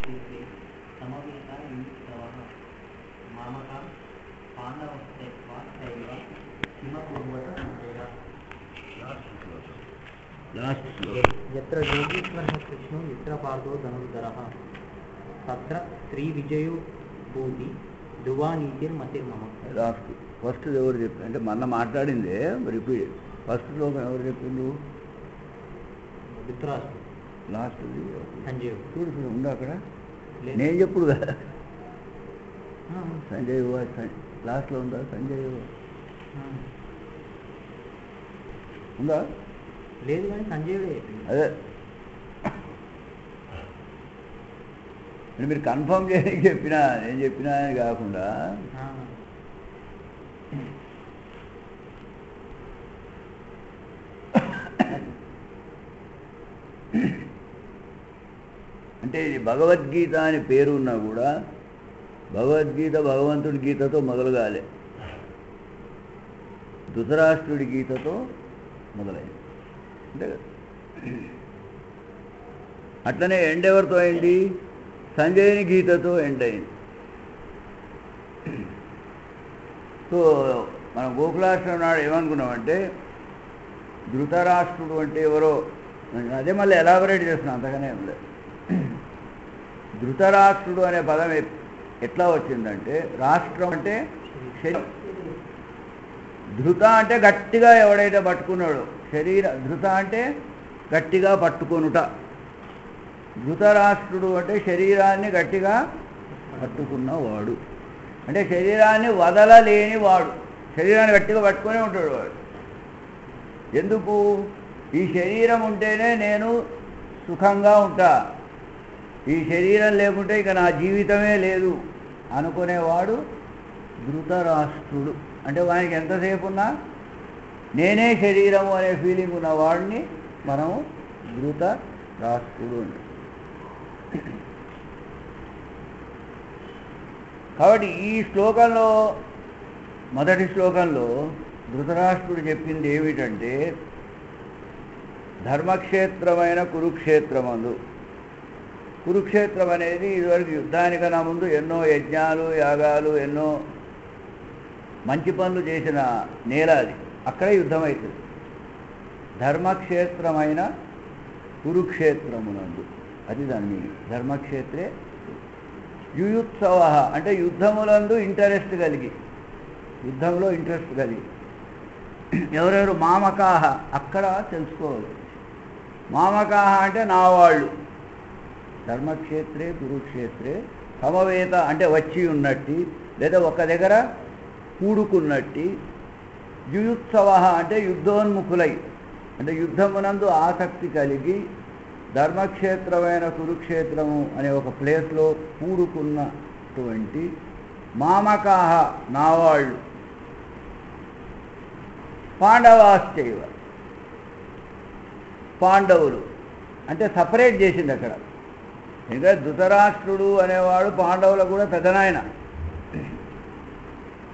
सूत्रे समवेता युयुत्सवः मामकां पाण्डवस्त्यक्त्वा चैव किमकुर्वत सञ्जयः। यत्र योगीश्वरः कृष्णो यत्र पार्थो धनुर्धरः तत्र स्त्रीविजयो भूति ध्रुवानीतिर्मतिर्मम. లాస్ట్ ఫస్ట్ ఎవరు చెప్పి అంటే మొన్న మాట్లాడిందే రిపీట్. ఫస్ట్ శ్లోకం ఎవరు చెప్పిండు? ధృతరాష్ట్రుడు. లాస్ట్ సంజయ్ చూడు చూడు ఉండు అక్కడ. నేను చెప్పుడు కదా సంజయ్ లాస్ట్లో ఉందా? సంజయ్ ఉందా? లేదు కానీ సంజయుడే. అదే మీరు కన్ఫర్మ్ చేయడానికి చెప్పినా నేను చెప్పినా అని కాకుండా అంటే ఇది భగవద్గీత అని పేరు ఉన్నా కూడా భగవద్గీత భగవంతుడి గీతతో మొదలు కాలే, ధృతరాష్ట్రుడి గీతతో మొదలైంది. అంతే కదా. అట్లనే ఎండ్ ఎవరితో అయింది? సంజయుని గీతతో ఎండ్ అయింది. సో మనం గోకులాష్టమి నాడు ఏమనుకున్నామంటే ధృతరాష్ట్రుడు అంటే ఎవరో, అదే మళ్ళీ ఎలాబరేట్ చేస్తున్నాం, అంతగానే ఏం లేదు. ధృతరాష్ట్రుడు అనే పదం ఎట్లా వచ్చిందంటే రాష్ట్రం అంటే శరీరం, ధృత అంటే గట్టిగా ఎవడైతే పట్టుకున్నాడో ధృత అంటే గట్టిగా పట్టుకొనుట, ధృతరాష్ట్రుడు అంటే శరీరాన్ని గట్టిగా పట్టుకున్నవాడు, అంటే శరీరాన్ని వదలలేని వాడు, శరీరాన్ని గట్టిగా పట్టుకునే ఉంటాడు వాడు. ఎందుకు? ఈ శరీరం ఉంటేనే నేను సుఖంగా ఉంటా, ఈ శరీరం లేకుంటే ఇక నా జీవితమే లేదు అనుకునేవాడు ధృతరాష్ట్రుడు. అంటే వానికి ఎంతసేపు ఉన్నా నేనే శరీరము అనే ఫీలింగ్ ఉన్న వాడిని మనము ధృతరాష్ట్రుడు అంటాం. కాబట్టి ఈ శ్లోకంలో మొదటి శ్లోకంలో ధృతరాష్ట్రుడు చెప్పింది ఏమిటంటే ధర్మక్షేత్రమైన కురుక్షేత్రమందు, కురుక్షేత్రం అనేది ఇదివరకు యుద్ధానికన్నా ముందు ఎన్నో యజ్ఞాలు యాగాలు ఎన్నో మంచి పనులు చేసిన నేల అది, అక్కడే యుద్ధం అవుతుంది. ధర్మక్షేత్రమైన కురుక్షేత్రమునందు, అది దాన్ని ధర్మక్షేత్రే యుయుత్సవ అంటే యుద్ధములందు ఇంట్రెస్ట్ కలిగి, యుద్ధంలో ఇంట్రెస్ట్ కలిగి ఎవరెవరు మామకాహ అక్కడ తెలుసుకోవాలి. మామకాహ అంటే నా వాళ్ళు, ధర్మక్షేత్రే కురుక్షేత్రే సమవేత అంటే వచ్చి ఉన్నట్టి లేదా ఒక దగ్గర కూడుకున్నట్టి, యుయుత్సవ అంటే యుద్ధోన్ముఖులై అంటే యుద్ధమునందు ఆసక్తి కలిగి ధర్మక్షేత్రమైన కురుక్షేత్రము అనే ఒక ప్లేస్లో కూడుకున్నటువంటి మామకాహ నా వాళ్ళు, పాండవాశ్చైవ పాండవులు అంటే సపరేట్ చేసింది అక్కడ. ఇంకా ధృతరాష్ట్రుడు అనేవాడు పాండవులకు కూడా పెద్దనాయన,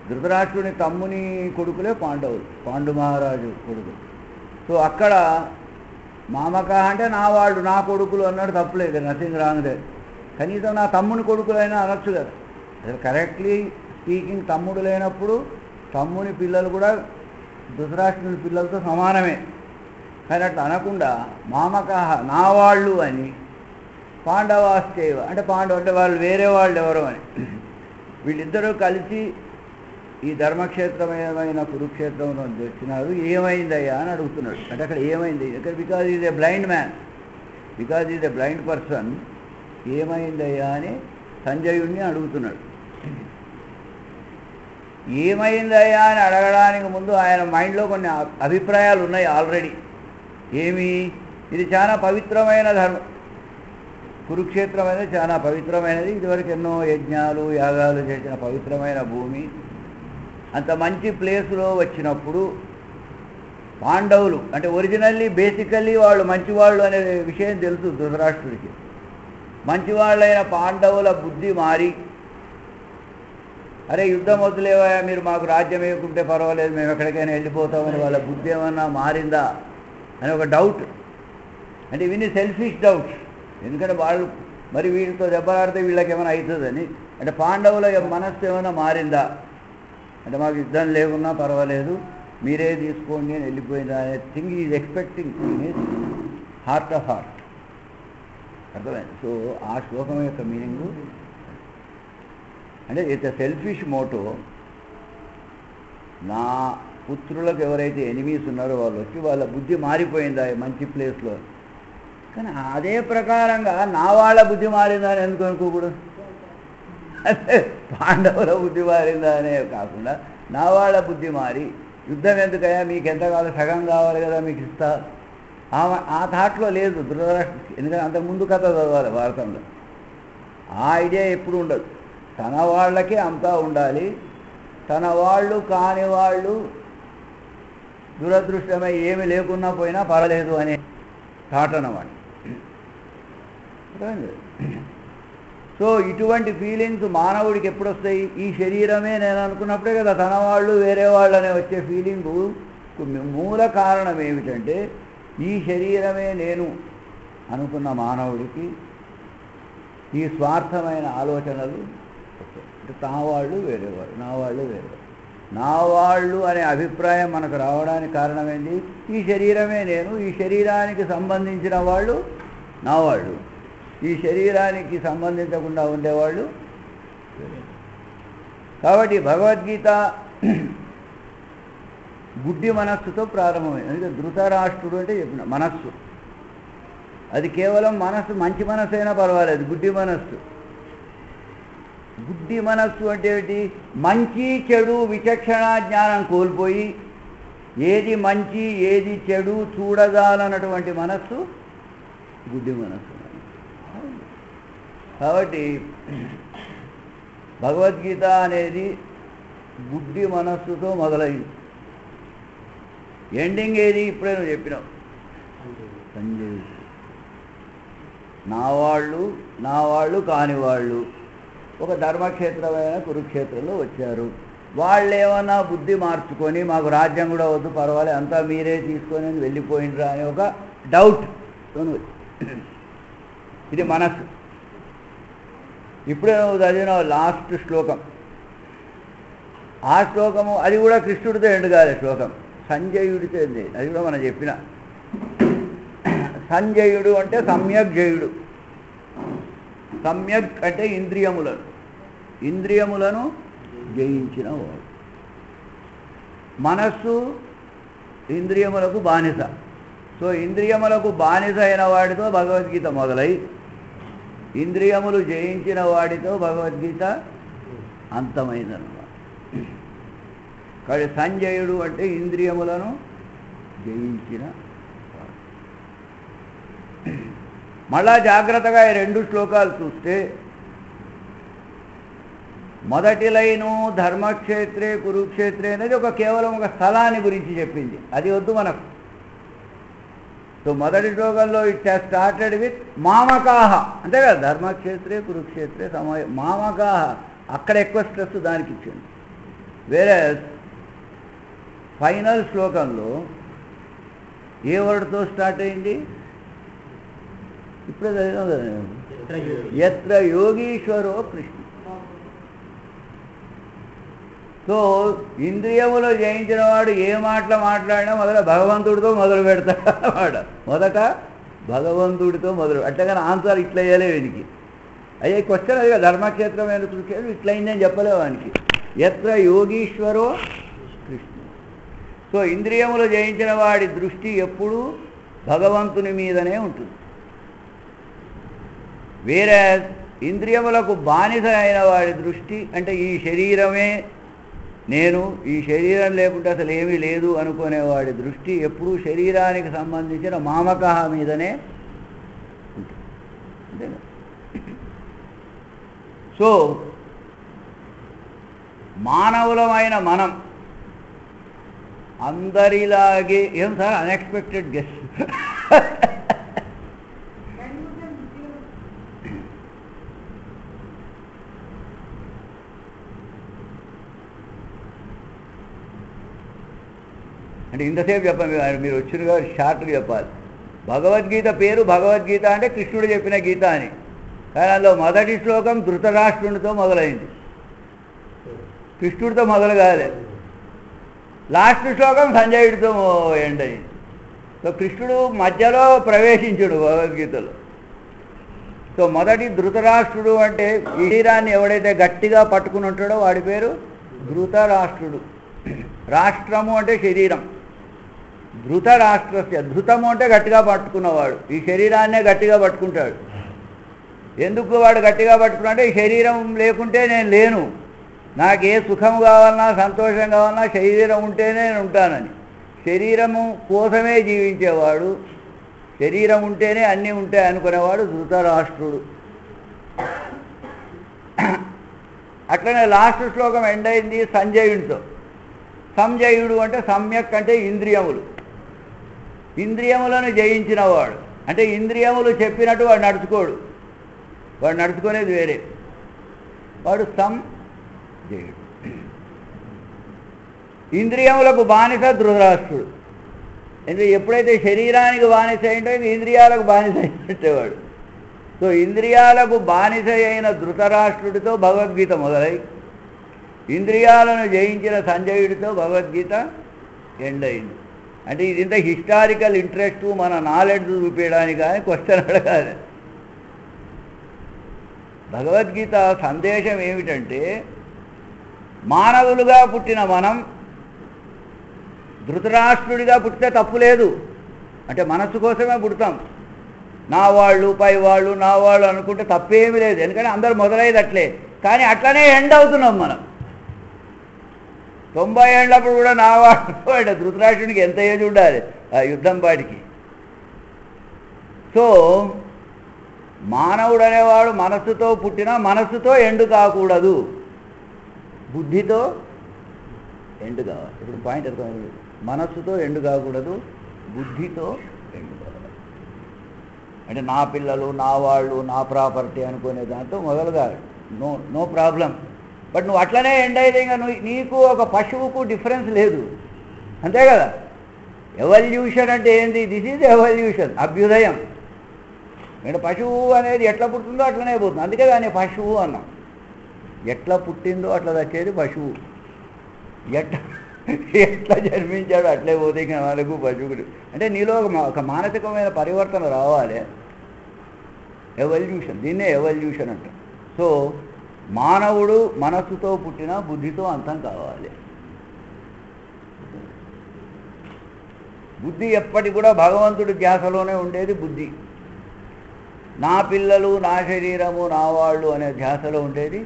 ధృతరాష్ట్రుని తమ్ముని కొడుకులే పాండవులు, పాండు మహారాజు కొడుకు. సో అక్కడ మామకాహ అంటే నా వాళ్ళు నా కొడుకులు అన్నాడు, తప్పులేదు, నథింగ్ రాంగ్ దే. కనీసం నా తమ్ముని కొడుకులైనా అనొచ్చు కదా. అసలు కరెక్ట్లీ స్పీకింగ్ తమ్ముడు లేనప్పుడు తమ్ముని పిల్లలు కూడా ధృతరాష్ట్రుని పిల్లలతో సమానమే. కానీ అట్లా అనకుండా మామకాహ నా వాళ్ళు అని, పాండవాశ్చైవ అంటే పాండవ అంటే వాళ్ళు వేరే వాళ్ళు ఎవరో అని, వీళ్ళిద్దరూ కలిసి ఈ ధర్మక్షేత్రమైన కురుక్షేత్రంలో వచ్చినారు. ఏమైందయ్యా అని అడుగుతున్నాడు. అంటే అక్కడ ఏమైంది ఇక్కడ because is a blind man, because is a blind person, ఏమైందయ్యా అని సంజయుడిని అడుగుతున్నాడు. ఏమైందయ్యా అని అడగడానికి ముందు ఆయన మైండ్లో కొన్ని అభిప్రాయాలు ఉన్నాయి ఆల్రెడీ. ఏమి? ఇది చాలా పవిత్రమైన ధర్మం, కురుక్షేత్రం అనేది చాలా పవిత్రమైనది, ఇదివరకు ఎన్నో యజ్ఞాలు యాగాలు చేసిన పవిత్రమైన భూమి. అంత మంచి ప్లేస్లో వచ్చినప్పుడు పాండవులు అంటే ఒరిజినల్లీ బేసికల్లీ వాళ్ళు మంచివాళ్ళు అనే విషయం తెలుసు ధృతరాష్ట్రుడికి. మంచివాళ్ళైన పాండవుల బుద్ధి మారి, అరే యుద్ధం వదిలేవా, మీరు మాకు రాజ్యం వేయకుంటే పర్వాలేదు, మేము ఎక్కడికైనా వెళ్ళిపోతామని వాళ్ళ బుద్ధి ఏమన్నా మారిందా అని ఒక డౌట్. అంటే ఇవన్నీ సెల్ఫిష్ డౌట్స్. ఎందుకంటే వాళ్ళు మరి వీళ్ళతో దెబ్బలాడితే వీళ్ళకి ఏమైనా అవుతుందని. అంటే పాండవుల మనస్సు ఏమైనా మారిందా అంటే మాకు యుద్ధం లేకున్నా పర్వాలేదు మీరే తీసుకోండి అని వెళ్ళిపోయిందా అనే thing is expecting in his heart of heart. అర్థమైంది. సో ఆ శ్లోకం యొక్క మీనింగు అంటే ఇట్స్ ఎ సెల్ఫిష్ మోటో. నా పుత్రులకు ఎవరైతే ఎనిమీస్ ఉన్నారో వాళ్ళు వచ్చి వాళ్ళ బుద్ధి మారిపోయిందా మంచి ప్లేస్లో, కానీ అదే ప్రకారంగా నా వాళ్ళ బుద్ధి మారిందా అని ఎందుకు అనుకోకూడదు. అంటే పాండవుల బుద్ధి మారిందా అనే కాకుండా నా వాళ్ళ బుద్ధి మారి యుద్ధం ఎందుకయ్యా మీకు ఎంత కావాలి సగం కావాలి కదా మీకు ఇస్తా ఆ థాట్లో లేదు ధృతరాష్ట్ర. ఎందుకంటే అంతకుముందు కథ చదవాలి భారతంలో. ఆ ఐడియా ఎప్పుడు ఉండదు. తన వాళ్ళకి అంతా ఉండాలి, తన వాళ్ళు కాని వాళ్ళు దురదృష్టమై ఏమి లేకున్నా పోయినా పర్వాలేదు అనే థాట్ అన్నమాట. సో ఇటువంటి ఫీలింగ్స్ మానవుడికి ఎప్పుడు వస్తాయి? ఈ శరీరమే నేను అనుకున్నప్పుడే కదా తన వాళ్ళు వేరే వాళ్ళు అనే వచ్చే ఫీలింగు. మూల కారణం ఏమిటంటే ఈ శరీరమే నేను అనుకున్న మానవుడికి ఈ స్వార్థమైన ఆలోచనలు వస్తాయి. అంటే నా వాళ్ళు వేరేవాళ్ళు, నా వాళ్ళు వేరేవాళ్ళు. నా వాళ్ళు అనే అభిప్రాయం మనకు రావడానికి కారణం ఏంటి? ఈ శరీరమే నేను, ఈ శరీరానికి సంబంధించిన వాళ్ళు నా వాళ్ళు, ఈ శరీరానికి సంబంధించకుండా ఉండేవాళ్ళు. కాబట్టి భగవద్గీత గుడ్డి మనస్సుతో ప్రారంభమైంది. అందుకే ధృతరాష్ట్రుడు అంటే చెప్పిన మనస్సు, అది కేవలం మనస్సు, మంచి మనస్సు అయినా పర్వాలేదు, గుడ్డి మనస్సు. గుడ్డి మనస్సు అంటే ఏమిటి? మంచి చెడు విచక్షణ జ్ఞానం కోల్పోయి ఏది మంచి ఏది చెడు చూడజాలన్నటువంటి మనస్సు గుడ్డి మనస్సు. కాబట్టి భగవద్గీత అనేది గుడ్డి మనస్సుతో మొదలైంది. ఎండింగ్ ఏది? ఇప్పుడే నువ్వు చెప్పినావు, సంజయ్. నా వాళ్ళు కాని వాళ్ళు ఒక ధర్మక్షేత్రమైన కురుక్షేత్రంలో వచ్చారు. వాళ్ళు ఏమన్నా బుద్ధి మార్చుకొని మాకు రాజ్యం కూడా వద్దు పర్వాలేదు అంతా మీరే తీసుకొని వెళ్ళిపోయినరా అనే ఒక డౌట్. ఇది మనస్సు. ఇప్పుడే నువ్వు చదివిన లాస్ట్ శ్లోకం, ఆ శ్లోకము అది కూడా కృష్ణుడితో ఎండు కాలే శ్లోకం, సంజయుడితో ఎంది. అది కూడా మనం చెప్పిన. సంజయుడు అంటే సమ్యక్ జయుడు. సమ్యక్ అంటే ఇంద్రియములను జయించిన వాడు. మనస్సు ఇంద్రియములకు బానిస. సో ఇంద్రియములకు బానిస అయిన వాడితో భగవద్గీత మొదలై ఇంద్రియములు జయించిన వాడితో భగవద్గీత అంతమైందన్నమాట. కాబట్టి సంజయుడు అంటే ఇంద్రియములను జయించిన వాడు. మళ్ళా జాగ్రత్తగా ఈ రెండు శ్లోకాలు చూస్తే మొదటి లైను ధర్మక్షేత్రే కురుక్షేత్రే అనేది కేవలం ఒక స్థలాన్ని గురించి చెప్పింది, అది వద్దు మనకు. సో మొదటి శ్లోకంలో ఇట్ హ్యాస్ స్టార్టెడ్ విత్ మామకాహ, అంతే కదా, ధర్మక్షేత్రే కురుక్షేత్రే సమయ మామకాహ, అక్కడ ఎక్కువ స్ట్రెస్ దానికి ఇచ్చింది. వేరే ఫైనల్ శ్లోకంలో ఏ వర్డ్తో స్టార్ట్ అయింది? ఇప్పుడే చదివినాం కదా, యత్ర యోగీశ్వరో కృష్ణ. సో ఇంద్రియములు జయించిన వాడు ఏ మాటలు మాట్లాడినా భగవంతుడితో మొదలు పెడతాడు అన్నమాట. మొదట భగవంతుడితో మొదలు, అట్లాగని ఆన్సర్ ఇట్లా వేయలేవు వీనికి. అయ్యే క్వశ్చన్ అది ధర్మక్షేత్రమైన కురుక్షేత్రం ఇట్లయిందని చెప్పలేవు వానికి. యత్ర యోగీశ్వరో కృష్ణ. సో ఇంద్రియములు జయించిన వాడి దృష్టి ఎప్పుడూ భగవంతుని మీదనే ఉంటుంది. వేరే ఇంద్రియములకు బానిస అయిన వాడి దృష్టి అంటే ఈ శరీరమే నేను, ఈ శరీరం లేకుంటే అసలు ఏమీ లేదు అనుకునేవాడి దృష్టి ఎప్పుడూ శరీరానికి సంబంధించిన మామకహ మీదనే ఉంటుంది. సో మానవులమైన మనం అందరిలాగే, ఏం సార్ అన్ఎక్స్పెక్టెడ్ గెస్ట్, అంటే ఇంతసేపు చెప్పండి మీరు వచ్చినగా షార్ట్గా చెప్పాలి. భగవద్గీత పేరు భగవద్గీత అంటే కృష్ణుడు చెప్పిన గీత అని. కానీ అందులో మొదటి శ్లోకం ధృతరాష్ట్రునితో మొదలైంది, కృష్ణుడితో మొదలు కాలేదు. లాస్ట్ శ్లోకం సంజయుడితో ఎండ్ అయింది. సో కృష్ణుడు మధ్యలో ప్రవేశించుడు భగవద్గీతలో. సో మొదటి ధృతరాష్ట్రుడు అంటే ఈ శరీరాన్ని ఎవడైతే గట్టిగా పట్టుకుని ఉంటాడో వాడి పేరు ధృతరాష్ట్రుడు. రాష్ట్రము అంటే శరీరం, ధృతరాష్ట్రస్య, ధృతము అంటే గట్టిగా పట్టుకున్నవాడు. ఈ శరీరాన్నే గట్టిగా పట్టుకుంటాడు. ఎందుకు వాడు గట్టిగా పట్టుకున్నాడంటే ఈ శరీరం లేకుంటే నేను లేను, నాకు ఏ సుఖం కావాలన్నా సంతోషం కావాలన్నా శరీరం ఉంటేనే నేను ఉంటానని. శరీరము కోసమే జీవించేవాడు, శరీరం ఉంటేనే అన్నీ ఉంటాయి అనుకునేవాడు ధృతరాష్ట్రుడు. అట్లనే లాస్ట్ శ్లోకం ఎండ్ అయింది సంజయుడితో. సంజయుడు అంటే సమ్యక్ అంటే ఇంద్రియములు, ఇంద్రియములను జయించినవాడు. అంటే ఇంద్రియములు చెప్పినట్టు వాడు నడుచుకోడు, వాడు నడుచుకునేది వేరే, వాడు సంజయుడు. ఇంద్రియములకు బానిస ధృతరాష్ట్రుడు. ఎందుకంటే ఎప్పుడైతే శరీరానికి బానిస అయింటో ఇంద్రియాలకు బానిస అయినట్టేవాడు. సో ఇంద్రియాలకు బానిస అయిన ధృతరాష్ట్రుడితో భగవద్గీత మొదలై ఇంద్రియాలను జయించిన సంజయుడితో భగవద్గీత ఎండ్ అయింది. అంటే ఇది ఇంత హిస్టారికల్ ఇంట్రెస్ట్ మన నాలెడ్జ్ చూపించడానికి కానీ క్వశ్చన్ అడగాలి. భగవద్గీత సందేశం ఏమిటంటే మానవులుగా పుట్టిన మనం ధృతరాష్ట్రుడిగా పుట్టితే తప్పు లేదు. అంటే మనస్సు కోసమే పుడతాం. నా వాళ్ళు పై వాళ్ళు నా వాళ్ళు అనుకుంటే తప్పేమీ లేదు, ఎందుకంటే అందరు మొదలయ్యేది అట్లే. కానీ అట్లనే ఎండ్ అవుతున్నాం మనం. 90 ఏళ్ళప్పుడు కూడా నా వాళ్ళు అంటే ధృతరాష్ట్రుడికి ఎంత ఏజ్ ఉండాలి ఆ యుద్ధం పాటికి. సో మానవుడు అనేవాడు మనస్సుతో పుట్టినా మనస్సుతో ఎండు కాకూడదు, బుద్ధితో ఎండు కావాలి. ఇప్పుడు పాయింట్ అర్థమైంది. మనస్సుతో ఎండు కాకూడదు, బుద్ధితో ఎండు కావాలి. అంటే నా పిల్లలు నా వాళ్ళు నా ప్రాపర్టీ అనుకునే దాంతో మొదలు కాదు, నో ప్రాబ్లం. బట్ నువ్వు అట్లనే ఎండ్ అయితే ఇంకా నీకు ఒక పశువుకు డిఫరెన్స్ లేదు, అంతే కదా. ఎవల్యూషన్ అంటే ఏంది? దిస్ ఈజ్ ఎవల్యూషన్, అభ్యుదయం. అంటే పశువు అనేది ఎట్లా పుట్టిందో అట్లనే పోతుంది, అందుకే దాన్ని పశువు అన్నాం. ఎట్లా పుట్టిందో అట్లా వచ్చేది పశువు, ఎట్లా జన్మించాడో అట్లే పోతే ఇంకా వాళ్ళకు పశువుడు. అంటే నీలో ఒక మానసికమైన పరివర్తన రావాలి, ఎవల్యూషన్. దీన్నే ఎవల్యూషన్ అంటాం. సో మానవుడు మనస్సుతో పుట్టిన బుద్ధితో అంతం కావాలి. బుద్ధి ఎప్పటికి కూడా భగవంతుడి ధ్యాసలోనే ఉండేది బుద్ధి. నా పిల్లలు నా శరీరము నా వాళ్ళు అనే ధ్యాసలో ఉండేది.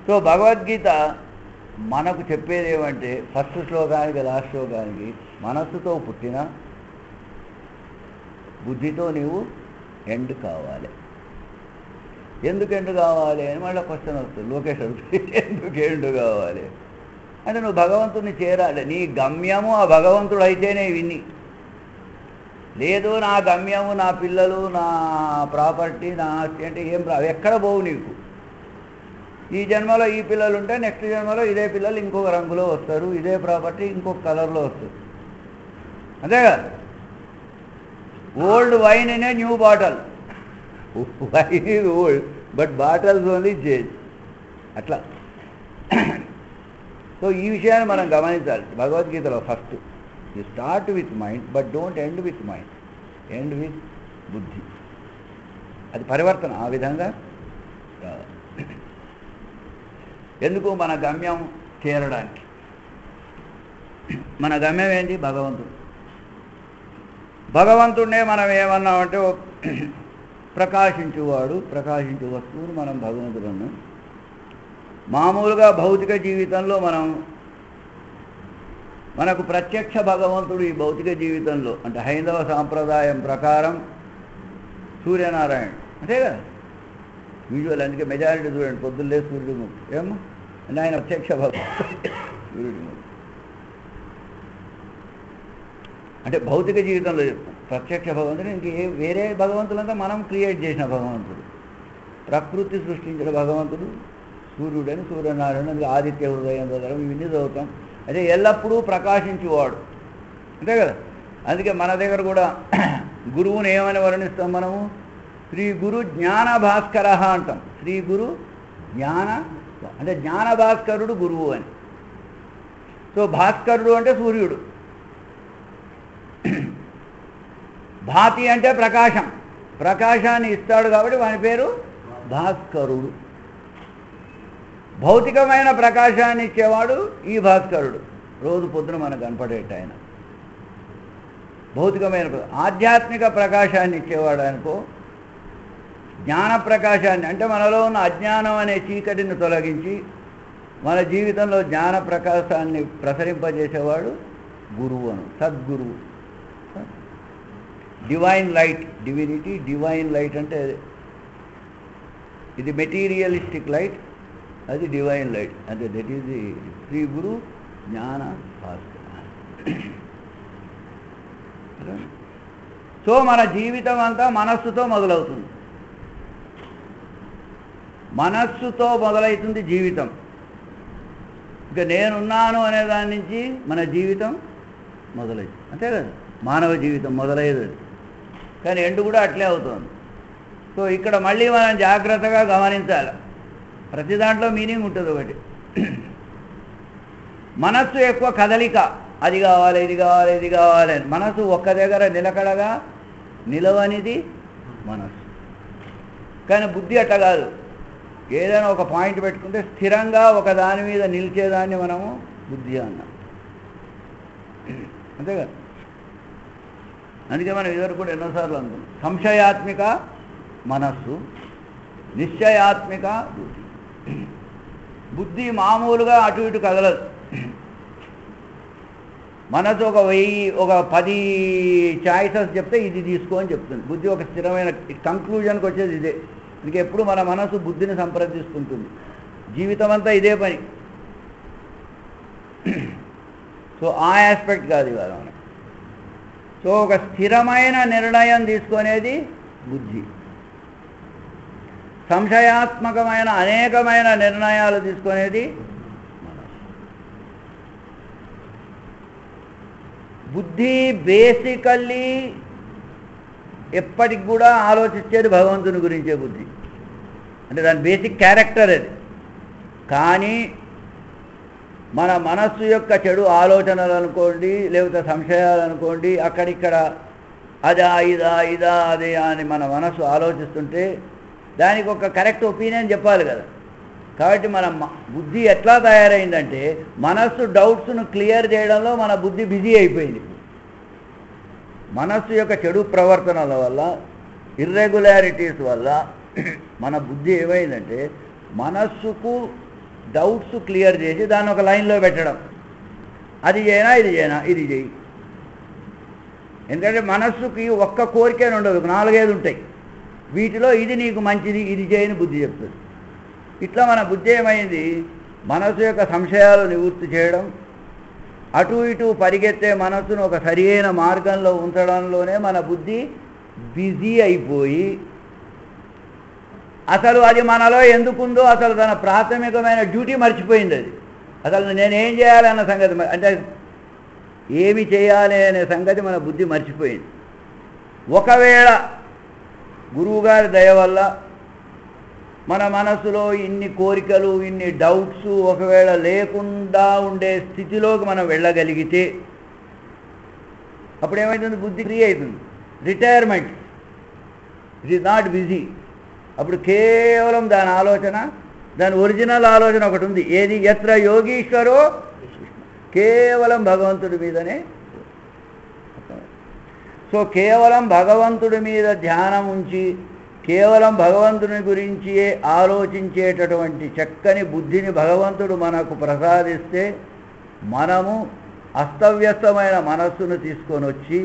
సో భగవద్గీత మనకు చెప్పేది ఏమంటే ఫస్ట్ శ్లోకానికి లాస్ట్ శ్లోకానికి మనస్సుతో పుట్టిన బుద్ధితో నీవు ఎండ్ కావాలి. ఎందుకు ఎండు కావాలి అని మళ్ళీ క్వశ్చన్ వస్తుంది, లోకేష్ అడుగుతుంది ఎందుకు ఎండు కావాలి అంటే నువ్వు భగవంతుడిని చేరాలి. నీ గమ్యము ఆ భగవంతుడు అయితేనే విని, లేదు నా గమ్యము నా పిల్లలు నా ప్రాపర్టీ నా ఆస్తి అంటే ఏం ఎక్కడ పోవు నీకు. ఈ జన్మలో ఈ పిల్లలు ఉంటే నెక్స్ట్ జన్మలో ఇదే పిల్లలు ఇంకొక రంగులో వస్తారు, ఇదే ప్రాపర్టీ ఇంకొక కలర్లో వస్తుంది, అంతేగా. Old wine in a new bottle, wine is old but bottles only change, అట్లా. సో ఈ విషయాన్ని మనం గమనించాలి భగవద్గీతలో. First you start with mind but don't end with mind, end with బుద్ధి. అది పరివర్తన ఆ విధంగా. ఎందుకు? మన గమ్యం చేరడానికి. మన గమ్యం ఏంటి? భగవంతుడు. భగవంతుడినే మనం ఏమన్నామంటే ప్రకాశించువాడు, ప్రకాశించు వస్తువును మనం భగవంతుడు అన్నాం. మామూలుగా భౌతిక జీవితంలో మనకు ప్రత్యక్ష భగవంతుడు ఈ భౌతిక జీవితంలో అంటే హైందవ సాంప్రదాయం ప్రకారం సూర్యనారాయణ, అంతే కదా యూజువల్. అందుకే మెజారిటీ చూడండి పొద్దున్నే సూర్యుడు ముక్తి ఏమో అంటే ఆయన ప్రత్యక్ష భగవంతుడు సూర్యుడు ముక్తి. అంటే భౌతిక జీవితంలో చెప్తాం ప్రత్యక్ష భగవంతుడు. ఇంక వేరే భగవంతులంతా మనం క్రియేట్ చేసిన భగవంతుడు, ప్రకృతి సృష్టించిన భగవంతుడు సూర్యుడని, సూర్యనారాయణ, ఆదిత్య హృదయం చదవడం ఇవన్నీ చదువుతాం. అయితే ఎల్లప్పుడూ ప్రకాశించేవాడు, అంతే కదా. అందుకే మన దగ్గర కూడా గురువుని ఏమని వర్ణిస్తాం మనము? శ్రీ గురు జ్ఞాన భాస్కర అంటాం. శ్రీ గురు జ్ఞాన అంటే జ్ఞాన భాస్కరుడు గురువు అని. సో భాస్కరుడు అంటే సూర్యుడు, భాతి అంటే ప్రకాశం, ప్రకాశాన్ని ఇస్తాడు కాబట్టి వాని పేరు భాస్కరుడు. భౌతికమైన ప్రకాశాన్ని ఇచ్చేవాడు ఈ భాస్కరుడు, రోజు పొద్దున మనకు కనపడేట ఆయన. భౌతికమైన ఆధ్యాత్మిక ప్రకాశాన్ని ఇచ్చేవాడు అనుకో, జ్ఞాన ప్రకాశాన్ని అంటే మనలో ఉన్న అజ్ఞానం అనే చీకటిని తొలగించి మన జీవితంలో జ్ఞాన ప్రకాశాన్ని ప్రసరింపజేసేవాడు గురువు అను, సద్గురువు. Divine light, divinity, divine light అంటే ఇది మెటీరియలిస్టిక్ లైట్, అది డివైన్ లైట్, అంటే that is the Shri Guru జ్ఞాన భాస్కర. సో మన జీవితం అంతా మనస్సుతో మొదలవుతుంది, మనస్సుతో మొదలవుతుంది జీవితం. ఇక నేనున్నాను అనే దాని నుంచి మన జీవితం మొదలవుతుంది, అంతే కదా, మానవ జీవితం మొదలయ్యేది. కానీ ఎండు కూడా అట్లే అవుతుంది. సో ఇక్కడ మళ్ళీ మనం జాగ్రత్తగా గమనించాలి, ప్రతి దాంట్లో మీనింగ్ ఉంటుంది ఒకటి. మనస్సు ఎక్కువ కదలిక, అది కావాలి ఇది కావాలి ఇది కావాలి అని. మనస్సు ఒక్క దగ్గర నిలకడగా నిలవనిది మనస్సు. కానీ బుద్ధి అట్లా కాదు, ఏదైనా ఒక పాయింట్ పెట్టుకుంటే స్థిరంగా ఒక దాని మీద నిలిచేదాన్ని మనము బుద్ధి అన్నాం, అంతేగా. అందుకే మనం ఇదివరకు కూడా ఎన్నోసార్లు అనుకున్నాం, సంశయాత్మిక మనస్సు, నిశ్చయాత్మిక బుద్ధి. బుద్ధి మామూలుగా అటు ఇటు కదలదు. మనసు ఒక 10 చాయిసెస్ చెప్తే ఇది తీసుకో అని చెప్తుంది. బుద్ధి ఒక స్థిరమైన కంక్లూజన్కి వచ్చేది ఇదే. అందుకే ఎప్పుడు మన మనసు బుద్ధిని సంప్రదిస్తుంటుంది, జీవితం అంతా ఇదే పని. సో ఆ ఆస్పెక్ట్ కాదు ఇవాళ మనం. సో ఒక స్థిరమైన నిర్ణయం తీసుకునేది బుద్ధి, సంశయాత్మకమైన అనేకమైన నిర్ణయాలు తీసుకునేది మనసు. బుద్ధి బేసికల్లీ ఎప్పటికి కూడా ఆలోచించేది భగవంతుని గురించే బుద్ధి, అంటే దాని బేసిక్ క్యారెక్టర్ అది. కానీ మన మనస్సు యొక్క చెడు ఆలోచనలు అనుకోండి, లేకపోతే సంశయాలు అనుకోండి, అక్కడిక్కడ అదా ఇదా అదే అని మన మనస్సు ఆలోచిస్తుంటే దానికి ఒక కరెక్ట్ ఒపీనియన్ చెప్పాలి కదా. కాబట్టి మన బుద్ధి ఎట్లా తయారైందంటే మనస్సు డౌట్స్ను క్లియర్ చేయడంలో మన బుద్ధి బిజీ అయిపోయింది. మనస్సు యొక్క చెడు ప్రవర్తనల వల్ల, ఇర్రెగ్యులారిటీస్ వల్ల మన బుద్ధి ఏమైందంటే మనస్సుకు డౌట్స్ క్లియర్ చేసి దాన్ని ఒక లైన్లో పెట్టడం, అది చేయనా ఇది చేయనా ఇది చేయి. ఎందుకంటే మనస్సుకి ఒక్క కోరికనే ఉండదు, 4-5 ఉంటాయి. వీటిలో ఇది నీకు మంచిది, ఇది చేయని బుద్ధి చెప్తుంది. ఇట్లా మన బుద్ధి ఏమైంది, మనస్సు యొక్క సంశయాలు నివృత్తి చేయడం, అటు ఇటు పరిగెత్తే మనస్సును ఒక సరియైన మార్గంలో ఉంచడంలోనే మన బుద్ధి బిజీ అయిపోయి అసలు అది మనలో ఎందుకుందో అసలు తన ప్రాథమికమైన డ్యూటీ మర్చిపోయింది. అది అసలు నేనేం చేయాలన్న సంగతి, అంటే ఏమి చేయాలి అనే సంగతి మన బుద్ధి మర్చిపోయింది. ఒకవేళ గురువుగారి దయ వల్ల మన మనసులో ఇన్ని కోరికలు, ఇన్ని డౌట్స్ ఒకవేళ లేకుండా ఉండే స్థితిలోకి మనం వెళ్ళగలిగితే అప్పుడు ఏమవుతుంది, బుద్ధి ఫ్రీ అవుతుంది, retirement, it is not busy. అప్పుడు కేవలం దాని ఆలోచన, దాని ఒరిజినల్ ఆలోచన ఒకటి ఉంది, ఏది, యత్ర యోగీశ్వరో, కేవలం భగవంతుడి మీదనే. సో కేవలం భగవంతుడి మీద ధ్యానం ఉంచి కేవలం భగవంతుని గురించి ఆలోచించేటటువంటి చక్కని బుద్ధిని భగవంతుడు మనకు ప్రసాదిస్తే మనము అస్తవ్యస్తమైన మనస్సును తీసుకొని వచ్చి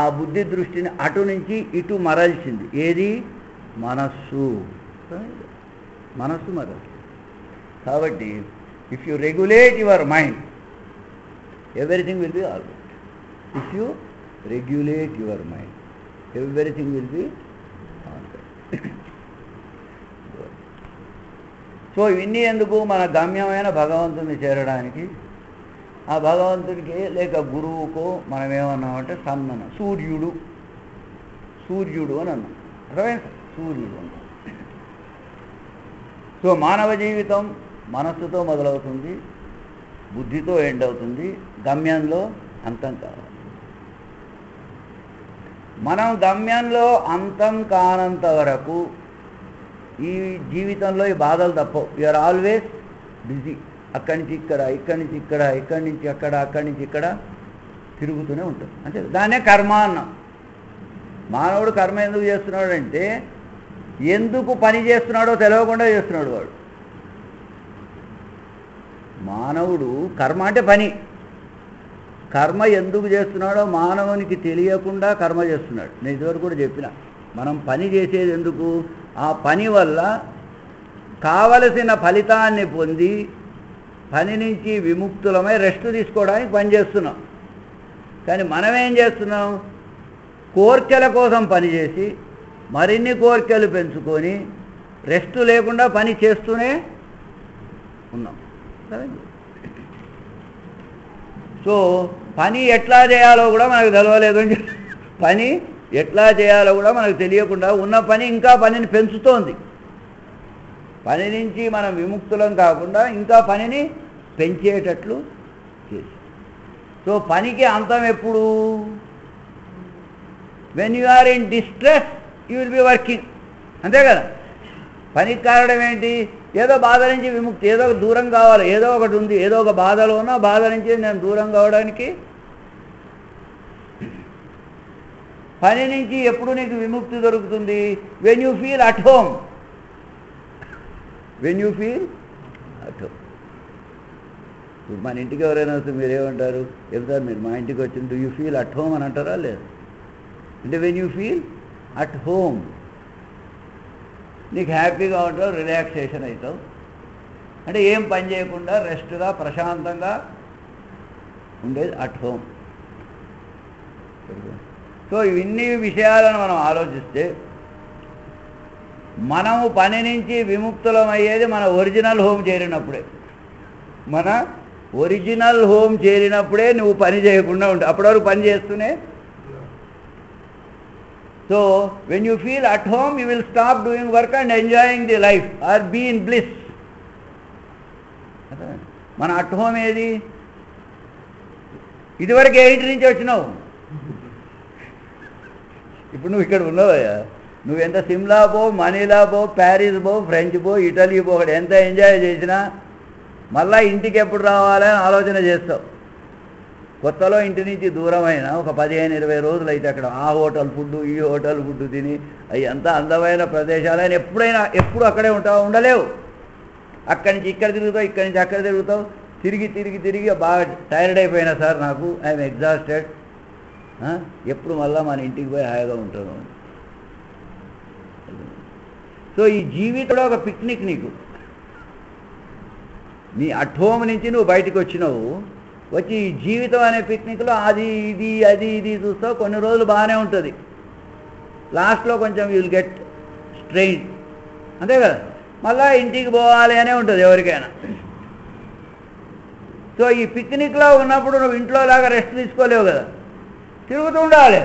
ఆ బుద్ధి దృష్టిని అటు నుంచి ఇటు మరల్చింది. ఏది, మనస్సు మరల్చింది. కాబట్టి if you regulate your mind, everything will be all right. If you regulate your mind, everything will be all right. So ఇవన్నీ ఎందుకు, మన గమ్యమైన భగవంతుని చేరడానికి. ఆ భగవంతుడికి లేక గురువుకో మనం ఏమన్నామంటే సన్మన, సూర్యుడు సూర్యుడు అని అన్నాం. అర్థమైంది? సూర్యుడు అన్నాం. సో మానవ జీవితం మనస్సుతో మొదలవుతుంది, బుద్ధితో ఎండ్ అవుతుంది, గమ్యంలో అంతం కావాలి. మనం గమ్యంలో అంతం కానంత వరకు ఈ జీవితంలో ఈ బాధలు తప్పవు. You're always busy. అక్కడి నుంచి ఇక్కడ, ఇక్కడి నుంచి ఇక్కడ, ఇక్కడి నుంచి అక్కడ, అక్కడి నుంచి ఇక్కడ తిరుగుతూనే ఉంటుంది. అంటే దాన్నే కర్మ అన్నాం. మానవుడు కర్మ ఎందుకు చేస్తున్నాడు అంటే ఎందుకు పని చేస్తున్నాడో తెలియకుండా చేస్తున్నాడు వాడు. మానవుడు కర్మ అంటే పని. కర్మ ఎందుకు చేస్తున్నాడో మానవునికి తెలియకుండా కర్మ చేస్తున్నాడు. నేను ఇదివరకు కూడా చెప్పిన, మనం పని చేసేది ఎందుకు? ఆ పని వల్ల కావలసిన ఫలితాన్ని పొంది పని నుంచి విముక్తులమై రెస్ట్ తీసుకోవడానికి పని చేస్తున్నాం. కానీ మనం ఏం చేస్తున్నాం? కోర్కెల కోసం పనిచేసి మరిన్ని కోర్కెలు పెంచుకొని రెస్ట్ లేకుండా పని చేస్తూనే ఉన్నాం. సో పని ఎట్లా చేయాలో కూడా మనకు తెలవలేదు. పని ఎట్లా చేయాలో కూడా మనకు తెలియకుండా ఉన్న పని ఇంకా పనిని పెంచుతోంది. పని నుంచి మనం విముక్తులం కాకుండా ఇంకా పనిని పెంచేటట్లు చేసి. సో పనికి అంతం ఎప్పుడు? When you are in distress you will be working. అంతే కదా? పనికి కారణం ఏంటి? ఏదో బాధ నుంచి విముక్తి, ఏదో దూరం కావాలి, ఏదో ఒకటి ఉంది, ఏదో ఒక బాధలో ఉన్నా బాధ నుంచి నేను దూరం కావడానికి పని నుంచి ఎప్పుడు నీకు విముక్తి దొరుకుతుంది? When you feel at home. When you feel at home. ఇప్పుడు మన ఇంటికి ఎవరైనా వస్తే మీరేమంటారు? చెప్తారు, మీరు మా ఇంటికి వచ్చింది do you feel at home అని అంటారా? లేదు. అంటే when you feel at home నీకు హ్యాపీగా ఉంటావు, రిలాక్సేషన్ అవుతావు. అంటే ఏం పని చేయకుండా రెస్ట్గా ప్రశాంతంగా ఉండేది అట్ హోమ్. సో ఇన్ని విషయాలను మనం ఆలోచిస్తే మనము పని నుంచి విముక్తులమయ్యేది మన ఒరిజినల్ హోమ్ చేరినప్పుడే. మన ఒరిజినల్ హోమ్ చేరినప్పుడే నువ్వు పని చేయకుండా ఉంటావు. అప్పటివరకు పని చేస్తూనే. So when you feel at home you will stop doing work and enjoying the life or be in bliss. మన అట్ హోమ్ ఏది? ఇదివరకు ఏ ఇంటి నుంచి వచ్చినావు? ఇప్పుడు నువ్వు ఇక్కడ ఉన్నావయ్యా. నువ్వు ఎంత సిమ్లా పో, మనీలా పో, ప్యారిస్ పో, ఫ్రెంచ్ పో, ఇటలీ పో, ఒకటి ఎంత ఎంజాయ్ చేసినా మళ్ళీ ఇంటికి ఎప్పుడు రావాలని ఆలోచన చేస్తావు. కొత్తలో ఇంటి నుంచి దూరమైన ఒక 15-20 రోజులు అయితే అక్కడ ఆ హోటల్ ఫుడ్, ఈ హోటల్ ఫుడ్ తిని అవి ఎంత అందమైన ప్రదేశాలని ఎప్పుడు అక్కడే ఉంటావు? ఉండలేవు. అక్కడి నుంచి ఇక్కడ తిరుగుతావు, ఇక్కడి నుంచి అక్కడ తిరుగుతావు, తిరిగి తిరిగి తిరిగి బాగా టైర్డ్ అయిపోయినా సార్ నాకు, ఐఎమ్ ఎగ్జాస్టెడ్. ఎప్పుడు మళ్ళీ మన ఇంటికి పోయి హాయిగా ఉంటున్నాం. సో ఈ జీవితంలో ఒక పిక్నిక్ నీకు. నీ అట్ హోమ్ నుంచి నువ్వు బయటకు వచ్చినావు, వచ్చి ఈ జీవితం అనే పిక్నిక్లో అది ఇది అది ఇది చూస్తావు. కొన్ని రోజులు బాగానే ఉంటుంది, లాస్ట్లో కొంచెం యూ విల్ గెట్ స్ట్రెయిన్. అంతే కదా? మళ్ళీ ఇంటికి పోవాలి అనే ఉంటుంది ఎవరికైనా. సో ఈ పిక్నిక్లో ఉన్నప్పుడు నువ్వు ఇంట్లో లాగా రెస్ట్ తీసుకోలేవు కదా, తిరుగుతూ ఉండాలి,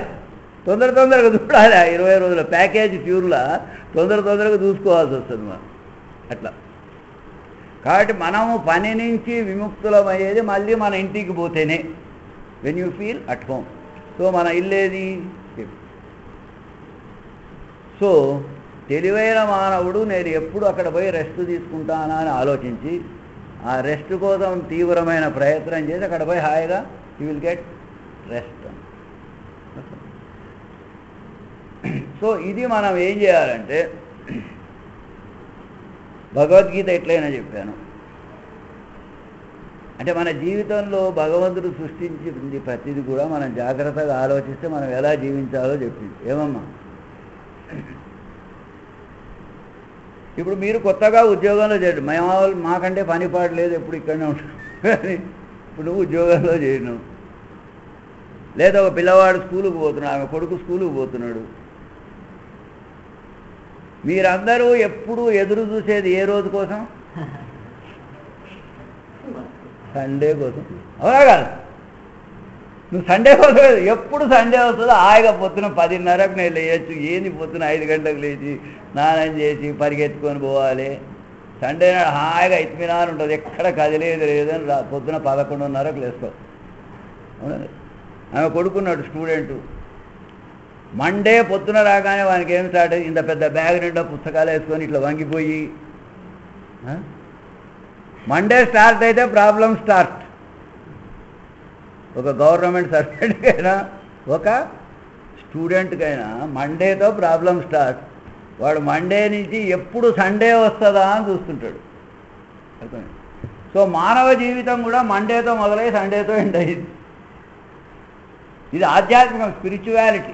తొందరగా చూడాలి. 20 రోజుల ప్యాకేజ్ ట్యూర్లా తొందరగా చూసుకోవాల్సి వస్తుంది మనం. అట్లా కాబట్టి మనము పని నుంచి విముక్తులమయ్యేది మళ్ళీ మన ఇంటికి పోతేనే, when you feel at home. So మన ఇల్లేది? సో తెలివైన మానవుడు నేను ఎప్పుడు అక్కడ పోయి రెస్ట్ తీసుకుంటానా అని ఆలోచించి ఆ రెస్ట్ కోసం తీవ్రమైన ప్రయత్నం చేసి అక్కడ పోయి హాయిగా you will get rest. So ఇది మనం ఏం చేయాలంటే, భగవద్గీత ఎట్లయినా చెప్పాను అంటే మన జీవితంలో భగవంతుడు సృష్టించింది ప్రతిదీ కూడా మనం జాగ్రత్తగా ఆలోచిస్తే మనం ఎలా జీవించాలో చెప్పింది. ఏమమ్మా? ఇప్పుడు మీరు కొత్తగా ఉద్యోగంలో చేయండి, మాకంటే పని పాటు లేదు, ఎప్పుడు ఇక్కడనే ఉంటాం. కానీ ఇప్పుడు నువ్వు ఉద్యోగంలో చేయను, లేదా ఒక పిల్లవాడు స్కూలుకు పోతున్నాడు, ఆమె కొడుకు స్కూలుకు పోతున్నాడు. మీరందరూ ఎప్పుడు ఎదురు చూసేది ఏ రోజు కోసం? సండే కోసం. అవునా కాదు? నువ్వు సండే వస్తుంది, ఎప్పుడు సండే వస్తుందో హాయిగా పొద్దున 10:30కు నేను లేయచ్చు. ఏంది పొద్దున 5 గంటలకు లేచి స్నానం చేసి పరిగెత్తుకొని పోవాలి. సండే నాడు హాయిగా ఇత్మినాన్ ఉంటుంది, ఎక్కడ కదిలేదు లేదని పొద్దున 11:30కు లేస్తావు. అవునండి. ఆమె కొడుకున్నాడు స్టూడెంటు. మండే పొద్దున రాగానే వానికి ఏం స్టార్ట్ అయ్యి ఇంత పెద్ద బ్యాగ్ నిండా పుస్తకాలు వేసుకొని ఇట్లా వంగిపోయి, మండే స్టార్ట్ అయితే ప్రాబ్లం స్టార్ట్. ఒక గవర్నమెంట్ సర్వెంట్కైనా ఒక స్టూడెంట్కైనా మండేతో ప్రాబ్లం స్టార్ట్. వాడు మండే నుంచి ఎప్పుడు సండే వస్తుందా అని చూస్తుంటాడు. సో మానవ జీవితం కూడా మండేతో మొదలై సండేతో ఎండ్ అయింది. ఇది ఆధ్యాత్మికం, స్పిరిచువాలిటీ.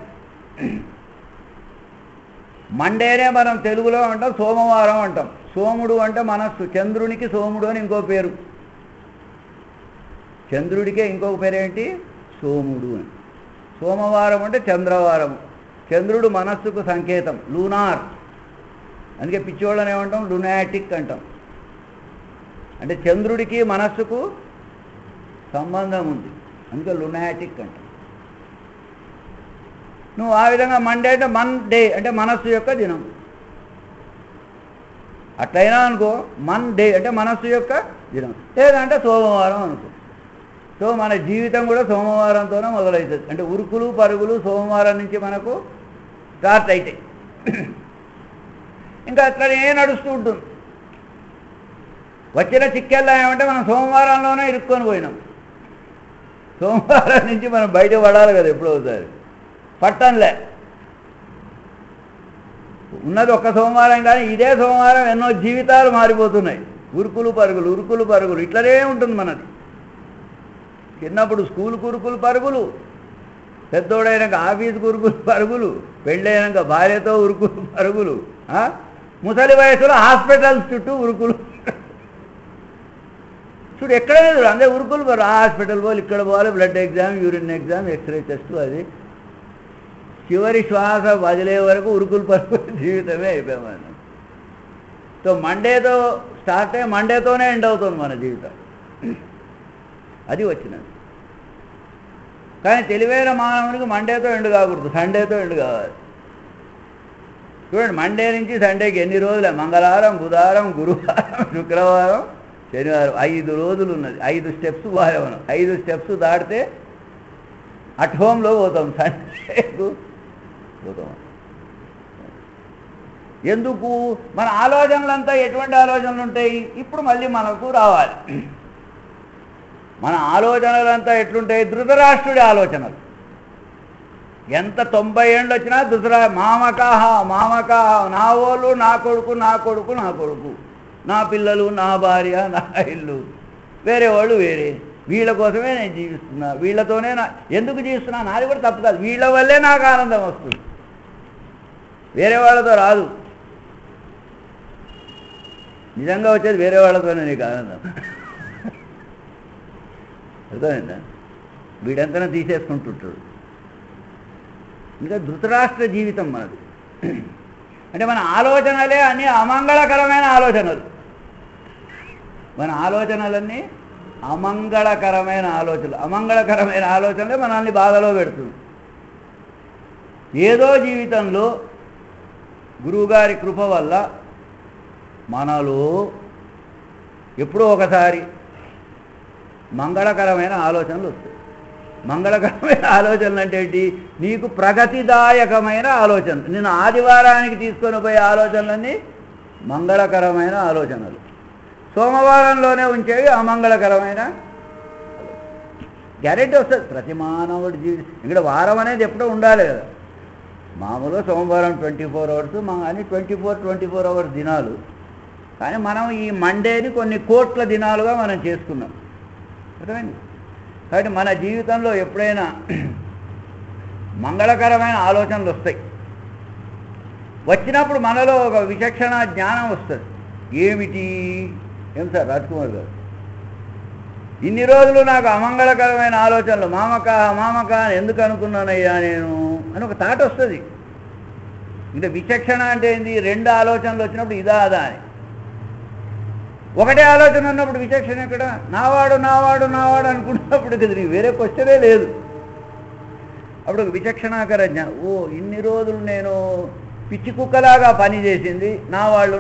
మండేనే మనం తెలుగులో అంటాం సోమవారం అంటాం. సోముడు అంటే మనస్సు. చంద్రునికి సోముడు అని ఇంకో పేరు. చంద్రుడికే ఇంకొక పేరేంటి? సోముడు అని. సోమవారం అంటే చంద్రవారం. చంద్రుడు మనస్సుకు సంకేతం, లూనార్. అందుకే పిచ్చోళ్ళని ఏమంటాం? లునాటిక్ అంటాం. అంటే చంద్రుడికి మనస్సుకు సంబంధం ఉంది, అందుకే లునాటిక్ అంటాం. నువ్వు ఆ విధంగా మండే అంటే డే అంటే మనస్సు యొక్క దినం. అట్లయినా అనుకో, డే అంటే మనస్సు యొక్క దినం. లేదంటే సోమవారం అనుకో. సో మన జీవితం కూడా సోమవారంతోనే మొదలవుతుంది. అంటే ఉరుకులు పరుగులు సోమవారం నుంచి మనకు స్టార్ట్ అవుతాయి. ఇంకా అట్లనే నడుస్తూ ఉంటుంది. వచ్చిన చిక్కెల్లా ఏమంటే మనం సోమవారంలోనే ఇరుక్కొని పోయినాం. సోమవారం నుంచి మనం బయట పడాలి కదా ఎప్పుడో ఒకసారి. పట్టంలే, ఉన్నది ఒక్క సోమవారం, కానీ ఇదే సోమవారం ఎన్నో జీవితాలు మారిపోతున్నాయి. ఉరుకులు పరుగులు ఉరుకులు పరుగులు ఇట్లనే ఉంటుంది మనది. చిన్నప్పుడు స్కూల్ కురుకులు పరుగులు, పెద్దోడైనాక ఆఫీసు కురుకులు పరుగులు, పెళ్ళైనాక భార్యతో ఉరుకులు పరుగులు, ముసలి వయసులో హాస్పిటల్స్ చుట్టూ ఉరుకులు. చూడు ఎక్కడైనా చూడు అందరూ ఉరుకులు హాస్పిటల్ పోవాలి, ఇక్కడ పోవాలి, blood exam, urine exam, x ray test, అది చివరి శ్వాస వదిలే వరకు ఉరుకులు పరుగులు జీవితమే అయిపోయాం. సో మండేతో స్టార్ట్ అయ్యి మండేతోనే ఎండ్ అవుతుంది మన జీవితం. అది వచ్చినది. కానీ తెలివైన మానవునికి మండేతో ఎండు కాకూడదు, సండేతో ఎండు కావాలి. చూడండి, మండే నుంచి సండేకి ఎన్ని రోజులే? మంగళవారం, బుధవారం, గురువారం, శుక్రవారం, శనివారం, 5 రోజులు ఉన్నది. 5 స్టెప్స్ పోవాలి మనం. 5 స్టెప్స్ దాటితే అట్ హోమ్లో పోతాం, సండేకు పోతాం. ఎందుకు? మన ఆలోచనలంతా ఎటువంటి ఆలోచనలు ఉంటాయి? ఇప్పుడు మళ్ళీ మనకు రావాలి. మన ఆలోచనలంతా ఎట్లుంటాయి? ధృతరాష్ట్రుడి ఆలోచనలు. ఎంత 90 ఏళ్ళు వచ్చినా మామకాహ మామకాహ, నా వాళ్ళు, నా కొడుకు, నా కొడుకు, నా కొడుకు, నా పిల్లలు, నా భార్య, నా ఇల్లు, వేరే వాళ్ళు వేరే, వీళ్ళ కోసమే నేను జీవిస్తున్నా, వీళ్ళతోనే ఎందుకు జీవిస్తున్నా? నాది కూడా తప్పు కాదు, వీళ్ళ వల్లే నాకు ఆనందం వస్తుంది, వేరే వాళ్ళతో రాదు. నిజంగా వచ్చేది వేరే వాళ్ళతోనే నీకు ఆనందం. అర్థమైందా? వీడంతనే తీసేసుకుంటుంటాడు. ఇంకా ధృతరాష్ట్ర జీవితం మనది. అంటే మన ఆలోచనలే అన్నీ అమంగళకరమైన ఆలోచనలు. మన ఆలోచనలన్నీ అమంగళకరమైన ఆలోచనలు. అమంగళకరమైన ఆలోచనలే మనల్ని బాధలో పెడుతుంది. ఏదో జీవితంలో గురువుగారి కృప వల్ల మనలో ఎప్పుడో ఒకసారి మంగళకరమైన ఆలోచనలు వస్తాయి. మంగళకరమైన ఆలోచనలు అంటే ఏంటి? నీకు ప్రగతిదాయకమైన ఆలోచనలు. నేను ఆదివారానికి తీసుకొని పోయే ఆలోచనలన్నీ మంగళకరమైన ఆలోచనలు. సోమవారంలోనే ఉంచేవి అమంగళకరమైన గ్యారెంటీ వస్తుంది ప్రతి మానవుడి జీవితం. ఇక్కడ వారం అనేది ఎప్పుడో ఉండాలి కదా. మామూలుగా సోమవారం 24 అవర్స్, అని 24 అవర్స్ దినాలు. కానీ మనం ఈ మండేని కొన్ని కోట్ల దినాలుగా మనం చేసుకున్నాం. అర్థమైంది? కాబట్టి మన జీవితంలో ఎప్పుడైనా మంగళకరమైన ఆలోచనలు వస్తాయి. వచ్చినప్పుడు మనలో ఒక విచక్షణ జ్ఞానం వస్తుంది. ఏమిటి? ఏం సార్ రాజ్కుమార్ గారు, ఇన్ని రోజులు నాకు అమంగళకరమైన ఆలోచనలు, మామక అని ఎందుకు అనుకున్నానయ్యా నేను అని ఒక థాట్ వస్తుంది. అంటే విచక్షణ అంటే ఏంది? 2 ఆలోచనలు వచ్చినప్పుడు ఇదా అదా అని. ఒకటే ఆలోచన ఉన్నప్పుడు విచక్షణ ఎక్కడ? నావాడు నావాడు నావాడు అనుకున్నప్పుడు కదా నీకు వేరే క్వశ్చనే లేదు. అప్పుడు ఒక విచక్షణాకర జ్ఞానం. ఓ ఇన్ని రోజులు నేను పిచ్చి కుక్కలాగా పని చేసింది నా వాళ్ళు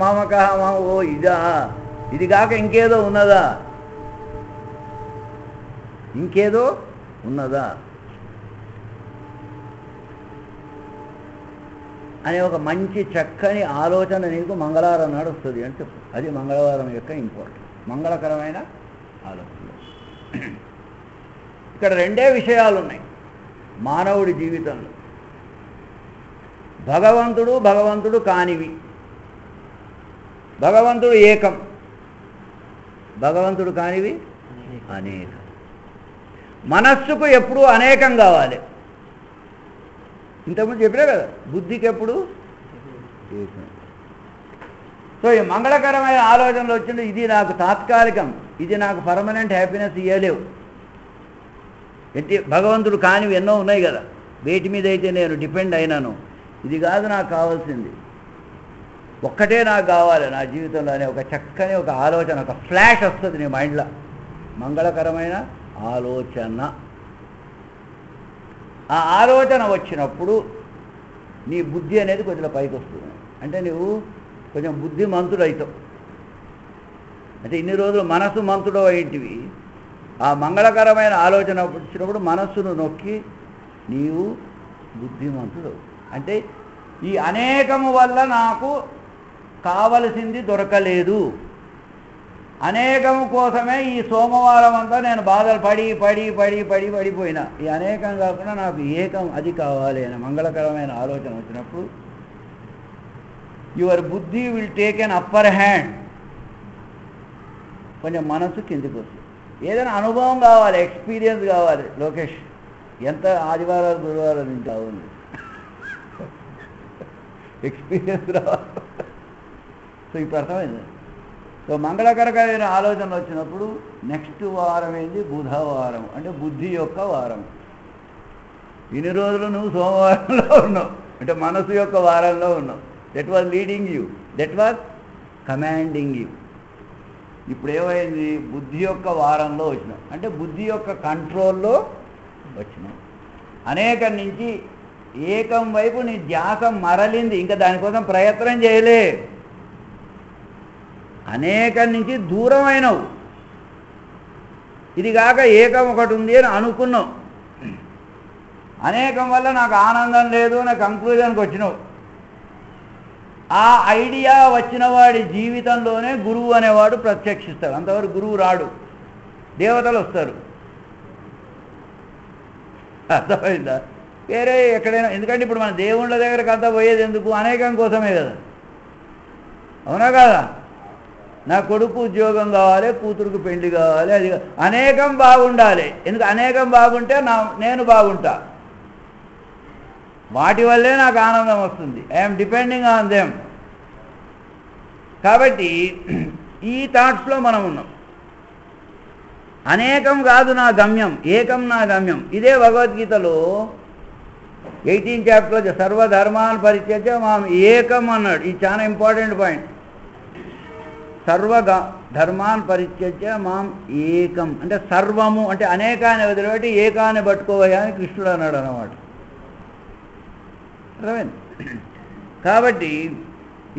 మామకహ మామ, ఓ ఇదా, ఇది కాక ఇంకేదో ఉన్నదా అనే ఒక మంచి చక్కని ఆలోచన నీకు మంగళవారం నాడు వస్తుంది అని చెప్పు. అది మంగళవారం యొక్క ఇంపార్టెంట్, మంగళకరమైన ఆలోచన. ఇక్కడ రెండే విషయాలు ఉన్నాయి మానవుడి జీవితంలో, భగవంతుడు కానివి. భగవంతుడు ఏకం, భగవంతుడు కానివి అనేకం. మనస్సుకు ఎప్పుడూ అనేకం కావాలి. ఇంతకుముందు చెప్పినా కదా, బుద్ధికి ఎప్పుడు ఏకం. సో ఈ మంగళకరమైన ఆలోచనలు వచ్చింది, ఇది నాకు తాత్కాలికం, ఇది నాకు పర్మనెంట్ హ్యాపీనెస్ ఇవ్వలేవు. భగవంతుడు కానివి ఎన్నో ఉన్నాయి కదా, వేటి మీద అయితే నేను డిపెండ్ అయినాను, ఇది కాదు నాకు కావాల్సింది, ఒక్కటే నాకు కావాలి నా జీవితంలో అనే ఒక చక్కని ఒక ఆలోచన, ఒక ఫ్లాష్ వస్తుంది నీ మైండ్లో, మంగళకరమైన ఆలోచన. ఆ ఆలోచన వచ్చినప్పుడు నీ బుద్ధి అనేది కొంచెం పైకి వస్తుంది. అంటే నువ్వు కొంచెం బుద్ధిమంతుడు అవుతావు. అంటే ఇన్ని రోజులు మనసు మంతుడు అయింటివి, ఆ మంగళకరమైన ఆలోచన వచ్చినప్పుడు మనస్సును నొక్కి నీవు బుద్ధిమంతుడు. అంటే ఈ అనేకము వల్ల నాకు కావలసింది దొరకలేదు, అనేకము కోసమే ఈ సోమవారం అంతా నేను బాధలు పడిపోయినా, ఈ అనేకం కాకుండా నాకు ఏకం అది కావాలి అని మంగళకరమైన ఆలోచన వచ్చినప్పుడు your buddhi will take an upper hand. కొంచెం మనసు కిందికి వస్తుంది. ఏదైనా అనుభవం కావాలి, ఎక్స్పీరియన్స్ కావాలి. లోకేష్ ఎంత ఆదివారాలు గురువారాలు నుంచి అవుతుంది, ఎక్స్పీరియన్స్ రావాలి. సో ఇప్పుడు అర్థమైంది. సో మంగళకరమైన ఆలోచనలు వచ్చినప్పుడు నెక్స్ట్ వారం ఏంది, బుధవారం, అంటే బుద్ధి యొక్క వారం. ఇన్ని రోజులు నువ్వు సోమవారంలో ఉన్నావు, అంటే మనసు యొక్క వారంలో ఉన్నావు. That was leading you, that was commanding you. ఇప్పుడు ఏమైంది, బుద్ధి యొక్క వారంలో వచ్చినావు, అంటే బుద్ధి యొక్క కంట్రోల్లో వచ్చినావు. అనేకం నుంచి ఏకం వైపు నీ ధ్యాస మరలింది, ఇంకా దానికోసం ప్రయత్నం చేయలే. అనేకం నుంచి దూరం అయినావు, ఇది కాక ఏకం ఒకటి ఉంది అని అనుకున్నావు. అనేకం వల్ల నాకు ఆనందం లేదు అనే కంక్లూజన్కి వచ్చినావు. ఆ ఐడియా వచ్చిన వాడి జీవితంలోనే గురువు అనేవాడు ప్రత్యక్షిస్తాడు. అంతవరకు గురువు రాడు, దేవతలు వస్తారు. అర్థమైందా? వేరే ఎక్కడైనా, ఎందుకంటే ఇప్పుడు మన దేవుళ్ళ దగ్గరకు అంతా పోయేది ఎందుకు, అనేకం కోసమే కదా, అవునా కదా? నా కొడుకు ఉద్యోగం కావాలి, కూతురుకు పెళ్లి కావాలి, అది అనేకం బాగుండాలి. ఎందుకు అనేకం బాగుంటే నేను బాగుంటా, వాటి వల్లే నాకు ఆనందం వస్తుంది. I'm depending on them. కాబట్టి ఈ థాట్స్లో మనం ఉన్నాం. అనేకం కాదు నా గమ్యం, ఏకం నా గమ్యం. ఇదే భగవద్గీతలో 18th చాప్టర్లో సర్వధర్మాన్ని పరిత్యజ్య మాం ఏకం అన్నాడు. ఇది చాలా ఇంపార్టెంట్ పాయింట్. ధర్మాన్ పరిత్యజ్య మాం ఏకం అంటే సర్వము, అంటే అనేకాన్ని వదిలిపెట్టి ఏకాన్ని పట్టుకోవయ్యా అని కృష్ణుడు అన్నాడు అన్నమాట. అర్థమైంది? కాబట్టి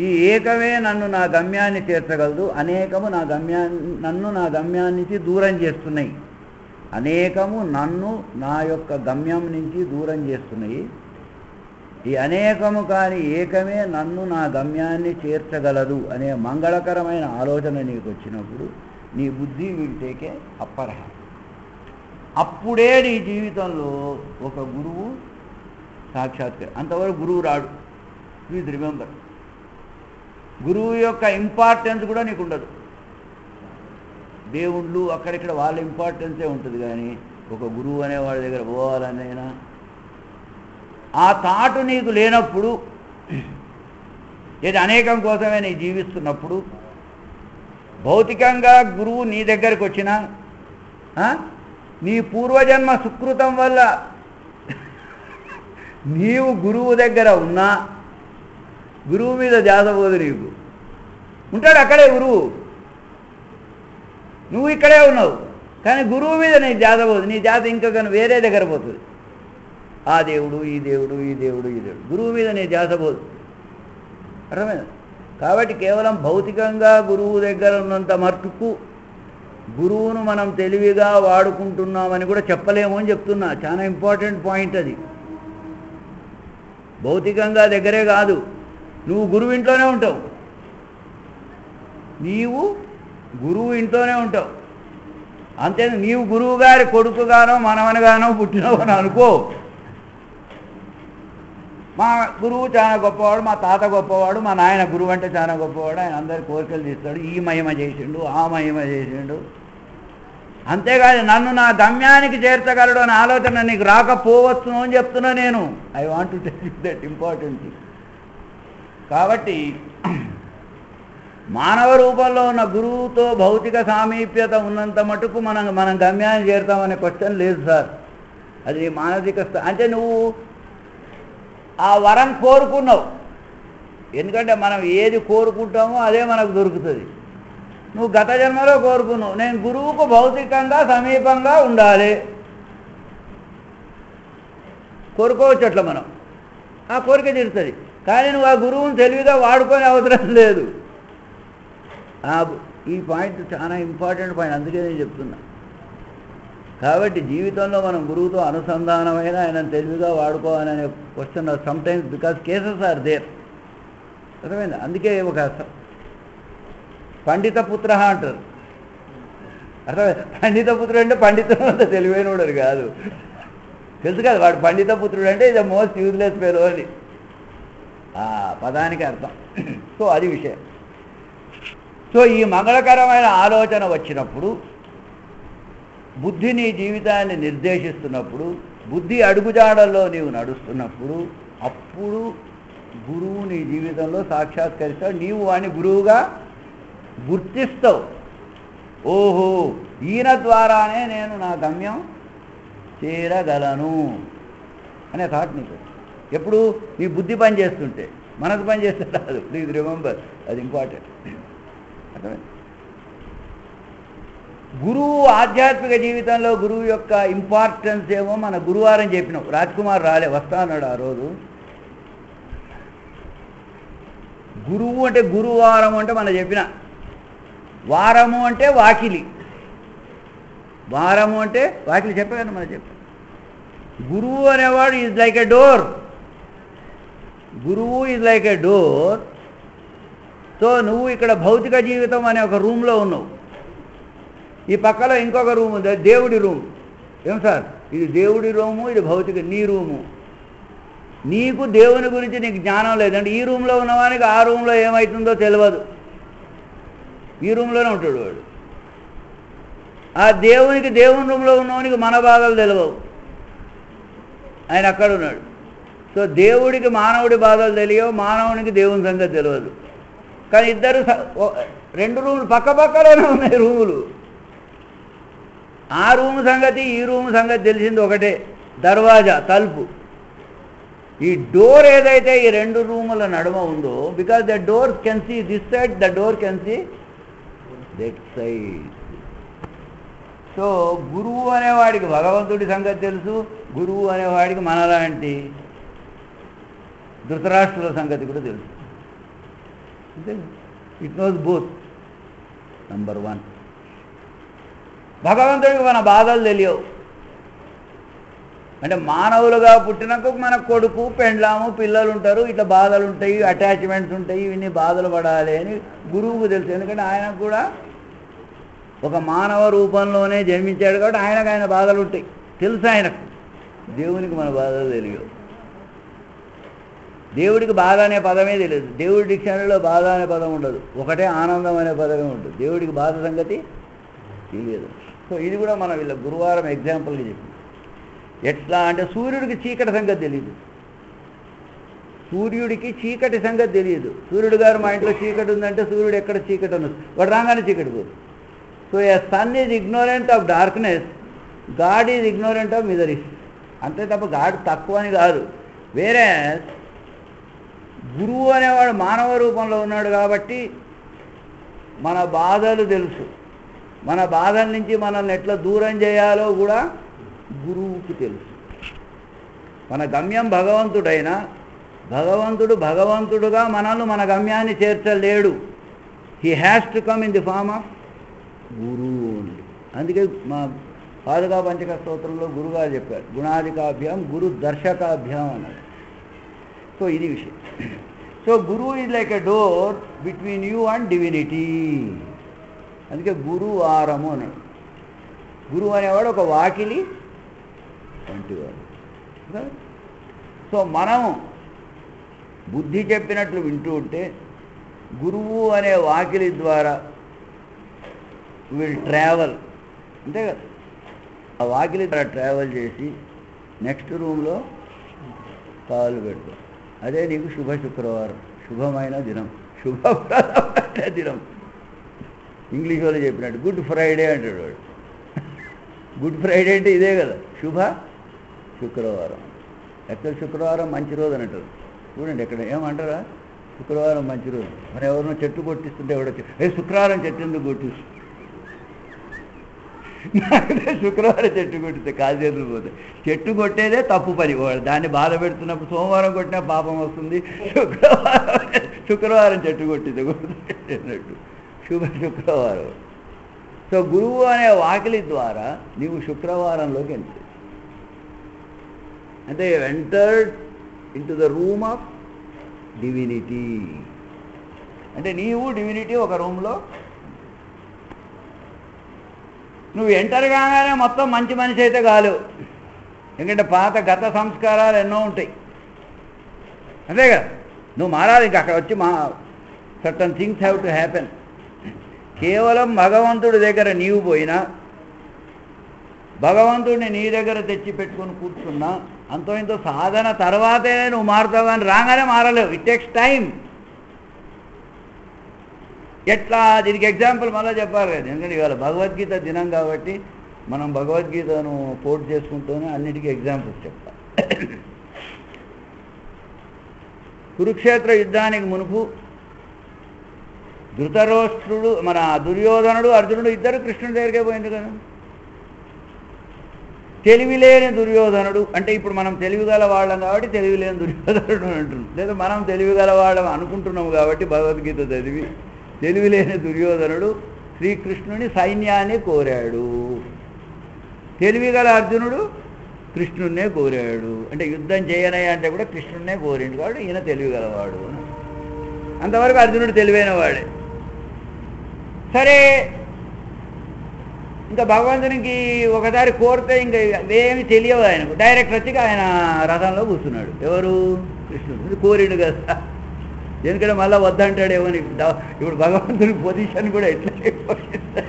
ఈ ఏకమే నన్ను నా గమ్యాన్ని చేర్చగలదు, అనేకము నన్ను నా గమ్యాన్ని నుంచి దూరం చేస్తున్నాయి. అనేకము నన్ను నా యొక్క గమ్యం నుంచి దూరం చేస్తున్నాయి. ఈ అనేకము కాని ఏకమే నన్ను నా గమ్యాన్ని చేర్చగలదు అనే మంగళకరమైన ఆలోచన నీకు వచ్చినప్పుడు నీ బుద్ధి will take a upper hand. అప్పుడే నీ జీవితంలో ఒక గురువు సాక్షాత్కారం. అంతవరకు గురువు రాడు. ప్లీజ్ రిమెంబర్, గురువు యొక్క ఇంపార్టెన్స్ కూడా నీకు ఉండదు. దేవుళ్ళు అక్కడిక్కడ వాళ్ళ ఇంపార్టెన్సే ఉంటుంది, కానీ ఒక గురువు అనే వాళ్ళ దగ్గర పోవాలనైనా ఆ థాట్ నీకు లేనప్పుడు, ఏది అనేకం కోసమే నీ జీవిస్తున్నప్పుడు, భౌతికంగా గురువు నీ దగ్గరికి వచ్చినా, నీ పూర్వజన్మ సుకృతం వల్ల నీవు గురువు దగ్గర ఉన్నా గురువు మీద ధ్యాస పోదు. నీకు ఉంటాడు అక్కడే గురువు, నువ్వు ఇక్కడే ఉన్నావు, కానీ గురువు మీద నీ ధ్యాస పోదు. నీ ధ్యాస ఇంకా కానీ వేరే దగ్గర పోతుంది. ఆ దేవుడు ఈ దేవుడు ఈ దేవుడు ఈ దేవుడు, గురువు మీద నీ ధ్యాస పోదు. అర్థమైంది? కాబట్టి కేవలం భౌతికంగా గురువు దగ్గర ఉన్నంత మట్టుకు గురువును మనం తెలివిగా వాడుకుంటున్నామని కూడా చెప్పలేము అని చెప్తున్నా. చాలా ఇంపార్టెంట్ పాయింట్ అది. భౌతికంగా దగ్గరే కాదు, నువ్వు గురువు ఇంట్లోనే ఉంటావు, నీవు గురువు ఇంట్లోనే ఉంటావు. అంతే, నీవు గురువు గారి కొడుకుగానో మనవనిగానో పుట్టినవని అనుకో. మా గురువు చాలా గొప్పవాడు, మా తాత గొప్పవాడు, మా నాయన గురువు అంటే చాలా గొప్పవాడు, ఆయన అందరి కోరికలు తీస్తాడు, ఈ మహిమ చేసిండు ఆ మహిమ చేసిండు. అంతేకాదు నన్ను నా గమ్యానికి చేర్చగలడు అనే ఆలోచన నీకు రాకపోవచ్చును అని చెప్తున్నా నేను. I want to tell you that important thing. కాబట్టి మానవ రూపంలో ఉన్న గురువుతో భౌతిక సామీప్యత ఉన్నంత మటుకు మనం గమ్యాన్ని చేరుతామనే క్వశ్చన్ లేదు సార్. అది మానసిక అంటే నువ్వు ఆ వరం కోరుకున్నావు, ఎందుకంటే మనం ఏది కోరుకుంటామో అదే మనకు దొరుకుతుంది. నువ్వు గత జన్మలో కోరుకున్నావు, నేను గురువుకు భౌతికంగా సమీపంగా ఉండాలి, కోరుకోవచ్చు అట్లా మనం, ఆ కోరిక తీరుతుంది. కానీ నువ్వు ఆ గురువుని తెలివిగా వాడుకునే అవసరం లేదు. ఈ పాయింట్ చాలా ఇంపార్టెంట్ పాయింట్, అందుకే నేను చెప్తున్నా. కాబట్టి జీవితంలో మనం గురువుతో అనుసంధానమైన ఆయన తెలివిగా వాడుకోవాలనే question sometimes because cases are there. అర్థమైంది? అందుకే ఒక పండిత పుత్ర అంటారు. అర్థమైంది? పండిత పుత్రుడు అంటే పండితుడు అంత తెలివైన వాడు కాదు, తెలుసు కదా. వాడు పండిత పుత్రుడు అంటే ఇది మోస్ట్ యూజ్లెస్ ఫెలో అని ఆ పదానికి అర్థం. సో అది విషయం. సో ఈ మంగళకరమైన ఆలోచన వచ్చినప్పుడు, బుద్ధి నీ జీవితాన్ని నిర్దేశిస్తున్నప్పుడు, బుద్ధి అడుగుజాడల్లో నీవు నడుస్తున్నప్పుడు, అప్పుడు గురువు నీ జీవితంలో సాక్షాత్కరిస్తావు. నీవు వాడిని గురువుగా గుర్తిస్తావు. ఓహో, ఈయన ద్వారానే నేను నా గమ్యం చేరగలను అనే థాట్ నీకు ఎప్పుడు నీ బుద్ధి పని చేస్తుంటే, మనసు పని చేస్తే రాదు. ప్లీజ్ రిమెంబర్, అది ఇంపార్టెంట్. అర్థమైంది? గురువు ఆధ్యాత్మిక జీవితంలో గురువు యొక్క ఇంపార్టెన్స్ ఏమో మన గురువారం చెప్పినాం. రాజ్కుమార్ రాలే, వస్తా అన్నాడు ఆ రోజు. గురువు అంటే గురువారం అంటే మనం చెప్పిన, వారము అంటే వాకిలి, వారము అంటే వాకిలి చెప్పగలను మనం చెప్పాం. గురువు అనేవాడు ఈజ్ లైక్ ఎ డోర్, గురువు is like a door. So నువ్వు ఇక్కడ భౌతిక జీవితం అనే ఒక రూమ్లో ఉన్నావు, ఈ పక్కలో ఇంకొక రూమ్ ఉంది, దేవుడి రూమ్. ఏం సార్, ఇది దేవుడి రూము, ఇది భౌతిక నీ రూము. నీకు దేవుని గురించి నీకు జ్ఞానం లేదంటే ఈ రూమ్లో ఉన్నవానికి ఆ రూమ్లో ఏమవుతుందో తెలియదు, ఈ రూమ్లోనే ఉంటాడు వాడు. ఆ దేవునికి దేవుని రూమ్లో ఉన్నవానికి మన బాధలు తెలియవు, ఆయన అక్కడ ఉన్నాడు. సో దేవుడికి మానవుడి బాధలు తెలియవు, మానవునికి దేవుని సంగతి తెలియదు. కానీ ఇద్దరు రెండు రూములు పక్క పక్కలోనే ఉన్నాయి రూములు. ఆ రూమ్ సంగతి ఈ రూమ్ సంగతి తెలిసింది ఒకటే, దర్వాజా, తలుపు. ఈ డోర్ ఏదైతే ఈ రెండు రూముల నడుమ ఉందో, because the door can see this side, the door can see that side. So గురువు అనేవాడికి భగవంతుడి సంగతి తెలుసు, గురువు అనేవాడికి మనలాంటి ధృతరాష్ట్రుల సంగతి కూడా తెలుసు. It knows both. నంబర్ 1, భగవంతుడికి మన బాధలు తెలియవు. అంటే మానవులుగా పుట్టినాక మన కొడుకు, పెండ్లాము, పిల్లలు ఉంటారు, ఇట్లా బాధలు ఉంటాయి, అటాచ్మెంట్స్ ఉంటాయి, ఇవన్నీ బాధలు పడాలి అని గురువుకు తెలుసు. ఎందుకంటే ఆయన కూడా ఒక మానవ రూపంలోనే జన్మించాడు కాబట్టి ఆయన బాధలు ఉంటాయి, తెలుసు ఆయనకు. దేవునికి మన బాధలు తెలియవు. దేవుడికి బాధ అనే పదమే తెలియదు. దేవుడి డిక్షనరీలో బాధ అనే పదం ఉండదు, ఒకటే ఆనందం అనే పదమే ఉంటుంది. దేవుడికి బాధ సంగతి తెలియదు. సో ఇది కూడా మనం వీళ్ళ గురువారం ఎగ్జాంపుల్గా చెప్పింది. ఎట్లా అంటే సూర్యుడికి చీకటి సంగతి తెలియదు, సూర్యుడికి చీకటి సంగతి తెలియదు. సూర్యుడు గారు మా ఇంట్లో చీకటి ఉందంటే సూర్యుడు ఎక్కడ చీకటి ఉన్నది, వాడు రాగానే చీకటి పోదు. So a sun is ignorant of darkness, god is ignorant of miseries. అంతే తప్ప గాడ్ తక్కువ అని కాదు. వేరే గురువు అనేవాడు మానవ రూపంలో ఉన్నాడు కాబట్టి మన బాధలు తెలుసు, మన బాధల నుంచి మనల్ని ఎట్లా దూరం చేయాలో కూడా గురువుకి తెలుసు. మన గమ్యం భగవంతుడైనా భగవంతుడుగా మనల్ని మన గమ్యాన్ని చేర్చలేడు. He has to come in the form of గురువు ఓన్లీ. అందుకే మా పాదుకా పంచక స్తోత్రంలో గురుగారు చెప్పారు, గుణాధికాభ్యాం గురు దర్శకాభ్యాం అన్నారు. సో ఇది విషయం. సో గురువు is like a door between you and divinity. అందుకే గురువారము అన్నాడు. గురువు అనేవాడు ఒక వాకిలి వంటివాడు. సో మనం బుద్ధి చెప్పినట్లు వింటూ ఉంటే గురువు అనే వాకిలి ద్వారా విల్ ట్రావెల్, అంతే కదా. ఆ వాకిలి ద్వారా ట్రావెల్ చేసి నెక్స్ట్ రూమ్లో కాలు పెడతాం. అదే నీకు శుభ శుక్రవారం, శుభమైన దినం, శుభప్రదమైన దినం. ఇంగ్లీష్ వాళ్ళు చెప్పినట్టు గుడ్ ఫ్రైడే అంటాడు వాడు. గుడ్ ఫ్రైడే అంటే ఇదే కదా, శుభ శుక్రవారం. ఎక్కడ శుక్రవారం మంచి రోజు అని అంటారు. చూడండి ఎక్కడ ఏమంటారా, శుక్రవారం మంచి రోజు. మరి ఎవరినో చెట్టు కొట్టిస్తుంటే ఎవడో శుక్రవారం చెట్టు ఎందుకు కొట్టిస్తుంది? శుక్రవారం చెట్టు కొట్టిస్తే కాలు చేతులు పోతే. చెట్టు కొట్టేదే తప్పు పని. దాన్ని బాధ పెడుతున్నప్పుడు సోమవారం కొట్టినా పాపం వస్తుంది, శుక్రవారం చెట్టు కొట్టింది అన్నట్టు. శుభ శుక్రవారం. సో గురువు అనే వాకిలి ద్వారా నీవు శుక్రవారంలోకి ఎంటర్, అంటే entered in to the room of divinity. అంటే నీవు డివినిటీ ఒక రూమ్లో. నువ్వు ఎంటర్ కాగానే మొత్తం మంచి మనిషి అయితే కాదు, ఎందుకంటే పాత గత సంస్కారాలు ఎన్నో ఉంటాయి, అంతే కదా. నువ్వు మారాలి, ఇంకా అక్కడ వచ్చి certain things have to happen. కేవలం భగవంతుడి దగ్గర నీవు పోయినా, భగవంతుడిని నీ దగ్గర తెచ్చి పెట్టుకొని కూర్చున్నా, అంతో ఇంతో సాధన తర్వాతే నువ్వు మారుతావు, అని రాగానే మారలేవు. It takes time. ఎట్లా, దీనికి ఎగ్జాంపుల్ మళ్ళీ చెప్పాలి కదా, ఎందుకంటే ఇవాళ భగవద్గీత దినం కాబట్టి మనం భగవద్గీతను కోట్ చేసుకుంటూనే అన్నిటికీ ఎగ్జాంపుల్స్ చెప్తాం. కురుక్షేత్ర యుద్ధానికి మునుపు ధృతరాష్ట్రుడు, మన దుర్యోధనుడు, అర్జునుడు ఇద్దరు కృష్ణుడి దగ్గరికే పోయింది కదా. తెలివిలేని దుర్యోధనుడు అంటే ఇప్పుడు మనం తెలివిగల వాళ్ళం కాబట్టి తెలివిలేని దుర్యోధనుడు అంటున్నాం, లేదా మనం తెలివిగల వాళ్ళం అనుకుంటున్నాము కాబట్టి భగవద్గీత చదివి తెలివిలేని దుర్యోధనుడు శ్రీకృష్ణుని సైన్యాన్ని కోరాడు. తెలివిగల అర్జునుడు కృష్ణున్నే కోరాడు. అంటే యుద్ధం చేయనయ్య అంటే కూడా కృష్ణున్నే కోరిండు కాబట్టి ఈయన తెలివిగలవాడు. అంతవరకు అర్జునుడు తెలివైన వాడే. సరే, ఇంకా భగవంతునికి ఒకసారి కోరితే ఇంకా ఏమి తెలియవు ఆయనకు. డైరెక్ట్ వచ్చి ఆయన రథంలో కూర్చున్నాడు. ఎవరు? కృష్ణుడు. కోరిండు కదా, ఎందుకంటే మళ్ళీ వద్దంటాడేమని. ఇప్పుడు భగవంతుని పొజిషన్ కూడా ఎట్లా అయిపోయింది,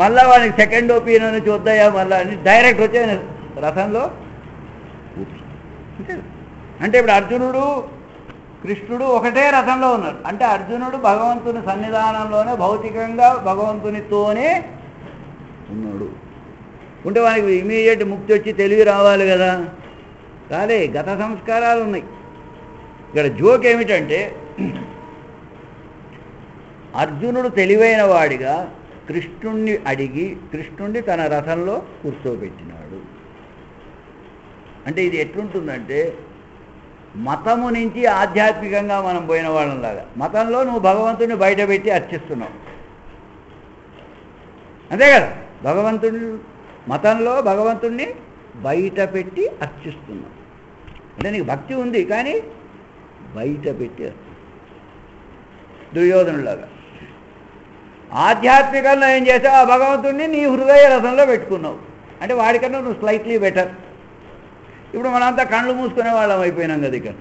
మళ్ళా వాడికి సెకండ్ ఒపీనియన్ చూద్దాయా మళ్ళా అని డైరెక్ట్ వచ్చి ఆయన రథంలో కూర్చున్నాడు. అంటే ఇప్పుడు అర్జునుడు కృష్ణుడు ఒకటే రథంలో ఉన్నారు. అంటే అర్జునుడు భగవంతుని సన్నిధానంలోనే భౌతికంగా భగవంతునితోనే ఉన్నాడు. ఉంటే వానికి ఇమీడియట్ ముక్తి వచ్చి తెలివి రావాలి కదా, కాలే, గత సంస్కారాలు ఉన్నాయి. ఇక్కడ జోక్ ఏమిటంటే అర్జునుడు తెలివైన వాడిగా కృష్ణుణ్ణి అడిగి కృష్ణుణ్ణి తన రథంలో కూర్చోబెట్టినాడు. అంటే ఇది ఎట్లుంటుందంటే మతము నుంచి ఆధ్యాత్మికంగా మనం పోయిన వాళ్ళంలాగా. మతంలో నువ్వు భగవంతుడిని బయట పెట్టి అర్చిస్తున్నావు, అంతే కదా. మతంలో భగవంతుడిని బయట పెట్టి అర్చిస్తున్నావు. అంటే నీకు భక్తి ఉంది కానీ బయట పెట్టి దుర్యోధనులాగా. ఆధ్యాత్మికంలో ఏం చేసావు, ఆ భగవంతుడిని నీ హృదయ రథంలో పెట్టుకున్నావు. అంటే వాడికన్నా నువ్వు స్లైట్లీ బెటర్. ఇప్పుడు మనంతా కళ్ళు మూసుకునే వాళ్ళం అయిపోయినాం కదా ఇక్కడ.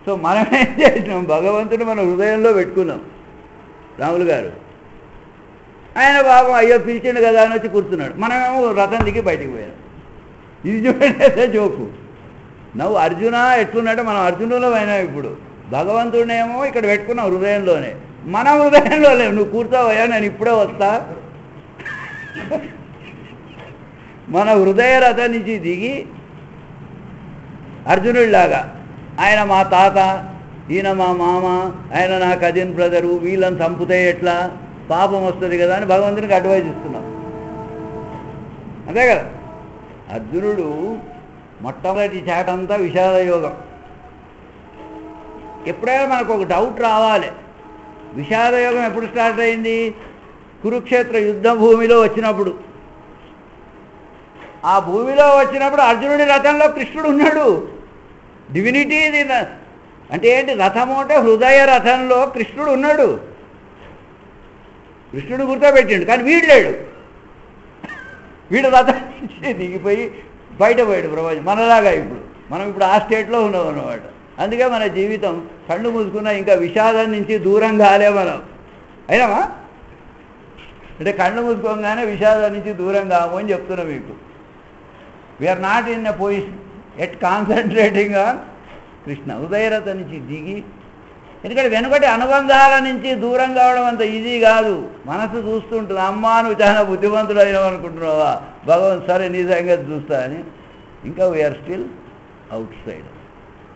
సో మనం ఏం చేసినాం, భగవంతుడిని మన హృదయంలో పెట్టుకున్నాం. రాములు గారు ఆయన బాబు అయ్యో పిలిచిండు కదా అని వచ్చి కూర్చున్నాడు, మనమేమో రథం దిగి బయటికి పోయాం. ఇది చూడండి జోకు. నువ్వు అర్జున ఎట్లున్నట్టే మనం అర్జునులో అయినా ఇప్పుడు భగవంతుడినేమో ఇక్కడ పెట్టుకున్నావు హృదయంలోనే, మన హృదయంలో లేవు. నువ్వు కూర్చోవయ్యా, నేను ఇప్పుడే వస్తా. మన హృదయ రథం నుంచి దిగి అర్జునుడిలాగా ఆయన మా తాత, ఈయన మా మామ, ఆయన నా కజిన్ బ్రదరు, వీళ్ళని చంపితే ఎట్లా పాపం వస్తుంది కదా అని భగవంతునికి అడ్వైజ్ ఇస్తున్నాం, అంతే కదా. అర్జునుడు మొట్టమొదటి చాట అంతా విషాదయోగం. ఎప్పుడైనా మనకు ఒక డౌట్ రావాలి, విషాదయోగం ఎప్పుడు స్టార్ట్ అయింది? కురుక్షేత్ర యుద్ధ భూమిలో వచ్చినప్పుడు. ఆ భూమిలో వచ్చినప్పుడు అర్జునుడి రథంలో కృష్ణుడు ఉన్నాడు. డివినిటీ ఇది. అంటే ఏంటి? రథము అంటే హృదయ రథంలో కృష్ణుడు ఉన్నాడు. కృష్ణుడు గుర్తుపెట్టిండు, కానీ వీడు లేడు. వీడు రథం నుంచి దిగిపోయి బయటపోయాడు ప్రపంచం. మనలాగా మనం ఇప్పుడు ఆ స్టేట్లో ఉన్నాం అన్నమాట. అందుకే మన జీవితం కళ్ళు మూసుకున్నా ఇంకా విషాదం నుంచి దూరం కాలే మనం. అయినామా? అంటే కళ్ళు మూసుకోగానే విషాదం నుంచి దూరం కాము అని చెప్తున్నా మీకు. We are not in a position at concentrating on Krishna. హృదయరథ నుంచి దిగి, ఎందుకంటే వెనుకటి అనుబంధాల నుంచి దూరం కావడం అంత ఈజీ కాదు. మనసు చూస్తుంటుంది, అమ్మా నువ్వు చాలా బుద్ధిమంతుడు అయినావు అనుకుంటున్నావా, భగవంతు సరే నీ సంగతి చూస్తా అని. ఇంకా వీఆర్ స్టిల్ అవుట్ సైడ్.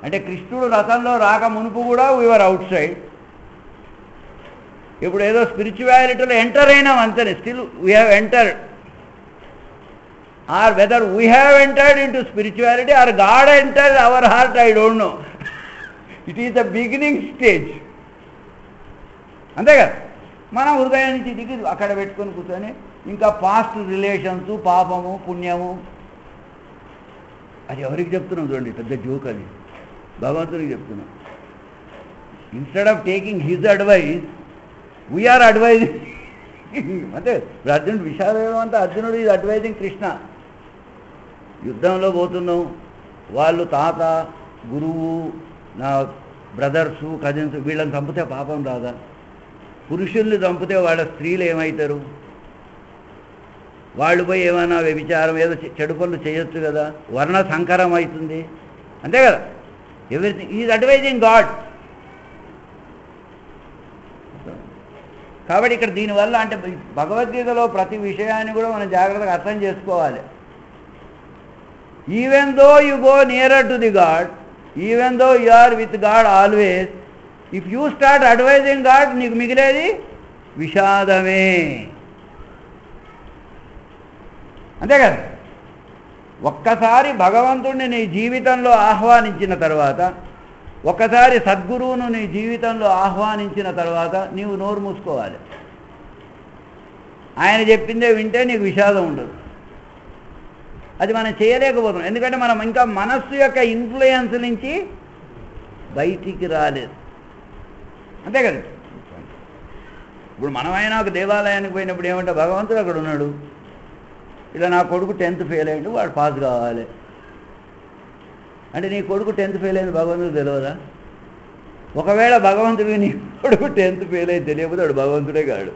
అంటే కృష్ణుడు రథంలో రాక మునుపు కూడా వీఆర్ అవుట్ సైడ్. ఇప్పుడు ఏదో స్పిరిచువాలిటీలో ఎంటర్ అయినాం అంతనే. Still we have entered. Or whether we have entered into spirituality or God entered our heart, I don't know. It is the beginning stage. అంతే కదా? మనం హృదయం నుంచి దిగి అక్కడ పెట్టుకొని కూర్చొని ఇంకా పాస్ట్ రిలేషన్స్, పాపము పుణ్యము, అది ఎవరికి చెప్తున్నాం చూడండి, పెద్ద జోక్ అది. భగవంతునికి చెప్తున్నాం. Instead of taking his advice we're advising. అంటే అర్జునుడు విషాదయోగం అంతా అర్జునుడు ఈజ్ అడ్వైజింగ్ కృష్ణ. యుద్ధంలో పోతున్నాం, వాళ్ళు తాత, గురువు, నా బ్రదర్సు, కజిన్స్ వీళ్ళని చంపితే పాపం రాదా? పురుషుల్ని చంపితే వాళ్ళ స్త్రీలు ఏమవుతారు? వాళ్ళు పోయి ఏమైనా వ్యభిచారం ఏదో చెడు పనులు చేయొచ్చు కదా, వర్ణ సంకరం అవుతుంది. అంతే కదా? Everything is advising God. కాబట్టి ఇక్కడ దీనివల్ల అంటే భగవద్గీతలో ప్రతి విషయాన్ని కూడా మనం జాగ్రత్తగా అర్థం చేసుకోవాలి. Even though you go nearer to the god, even though you are with god always, if you start advising god, నీకు మిగిలేది విషాదమే. అంతే కదా? ఒక్కసారి భగవంతుడిని నీ జీవితంలో ఆహ్వానించిన తర్వాత, ఒక్కసారి సద్గురువును నీ జీవితంలో ఆహ్వానించిన తర్వాత నీవు నోరు మూసుకోవాలి. ఆయన చెప్పిందే వింటే నీకు విషాదం ఉండదు. అది మనం చేయలేకపోతున్నాం, ఎందుకంటే మనం ఇంకా మనస్సు యొక్క ఇన్ఫ్లుయెన్స్ నుంచి బయటికి రాలేదు. అంతే కదా? ఇప్పుడు మనమైనా ఒక దేవాలయానికి పోయినప్పుడు ఏమంటే భగవంతుడు అక్కడ ఉన్నాడు, ఇలా నా కొడుకు 10th ఫెయిల్ అయ్యాడు, వాడు పాస్ కావాలి అంటే నీ కొడుకు 10th ఫెయిల్ అయింది భగవంతుడు తెలియదా? ఒకవేళ భగవంతుడికి నీ కొడుకు 10th ఫెయిల్ అయింది తెలియకపోతే వాడు భగవంతుడే కాడు.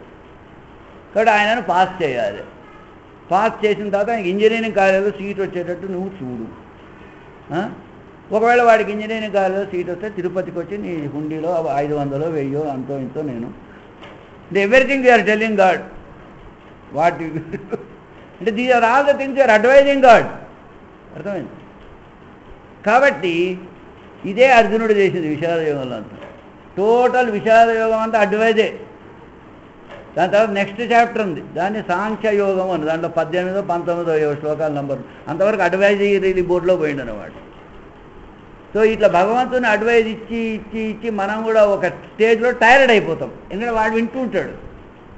కాబట్టి ఆయనను పాస్ చేయాలి. పాస్ చేసిన తర్వాత ఆయనకి ఇంజనీరింగ్ కాలేజీలో సీట్ వచ్చేటట్టు నువ్వు చూడు. ఒకవేళ వాడికి ఇంజనీరింగ్ కాలేజీలో సీట్ వస్తే తిరుపతికి వచ్చి నీ హుండీలో 500 1000 అంతో ఇంతో నేను everything you are telling God what అంటే these are all the things you are advising God. అర్థమైంది? కాబట్టి ఇదే అర్జునుడు చేసింది విషాదయోగంలో అంతా. టోటల్ విషాదయోగం అంతా అడ్వైజే. దాని తర్వాత నెక్స్ట్ చాప్టర్ ఉంది, దాన్ని సాంఖ్యయోగం అని. దాంట్లో 18 19 శ్లోకాల నంబర్ అంతవరకు అడ్వైజరీ బోర్డులో పోయిండు అన్నమాట. సో ఇట్లా భగవంతుని అడ్వైజ్ ఇచ్చి ఇచ్చి ఇచ్చి మనం కూడా ఒక స్టేజ్లో టైర్డ్ అయిపోతాం. ఎందుకంటే వాడు వింటూ ఉంటాడు.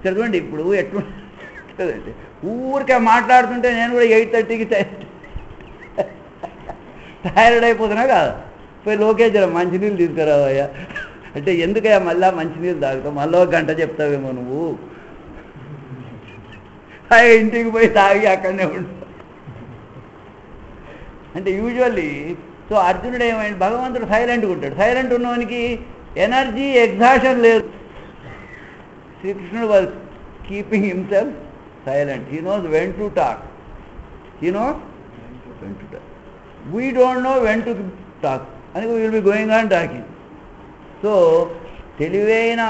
చదవండి ఇప్పుడు ఎట్లుంటుందంటే ఊరికే మాట్లాడుతుంటే నేను కూడా 8:30కి టైర్డ్ అయిపోతున్నా కాదు. పోయి లోకేశ్వరం మంచినీళ్ళు తీసుకురావయ్యా అంటే ఎందుకయ్యా మళ్ళా మంచినీళ్ళు తాగుతావు, మళ్ళీ 1 గంట చెప్తావేమో నువ్వు, ఇంటికి పోయి తాగి అక్కడనే ఉంటావు అంటే యూజువల్లీ. సో అర్జునుడు ఏమైంది, భగవంతుడు సైలెంట్గా ఉంటాడు. సైలెంట్ ఉన్నవానికి ఎనర్జీ ఎగ్జాషన్ లేదు. శ్రీకృష్ణుడు was keeping himself silent. He knows when to talk, he knows when to talk. We don't know when to talk అని will be going on talking. So తెలివైన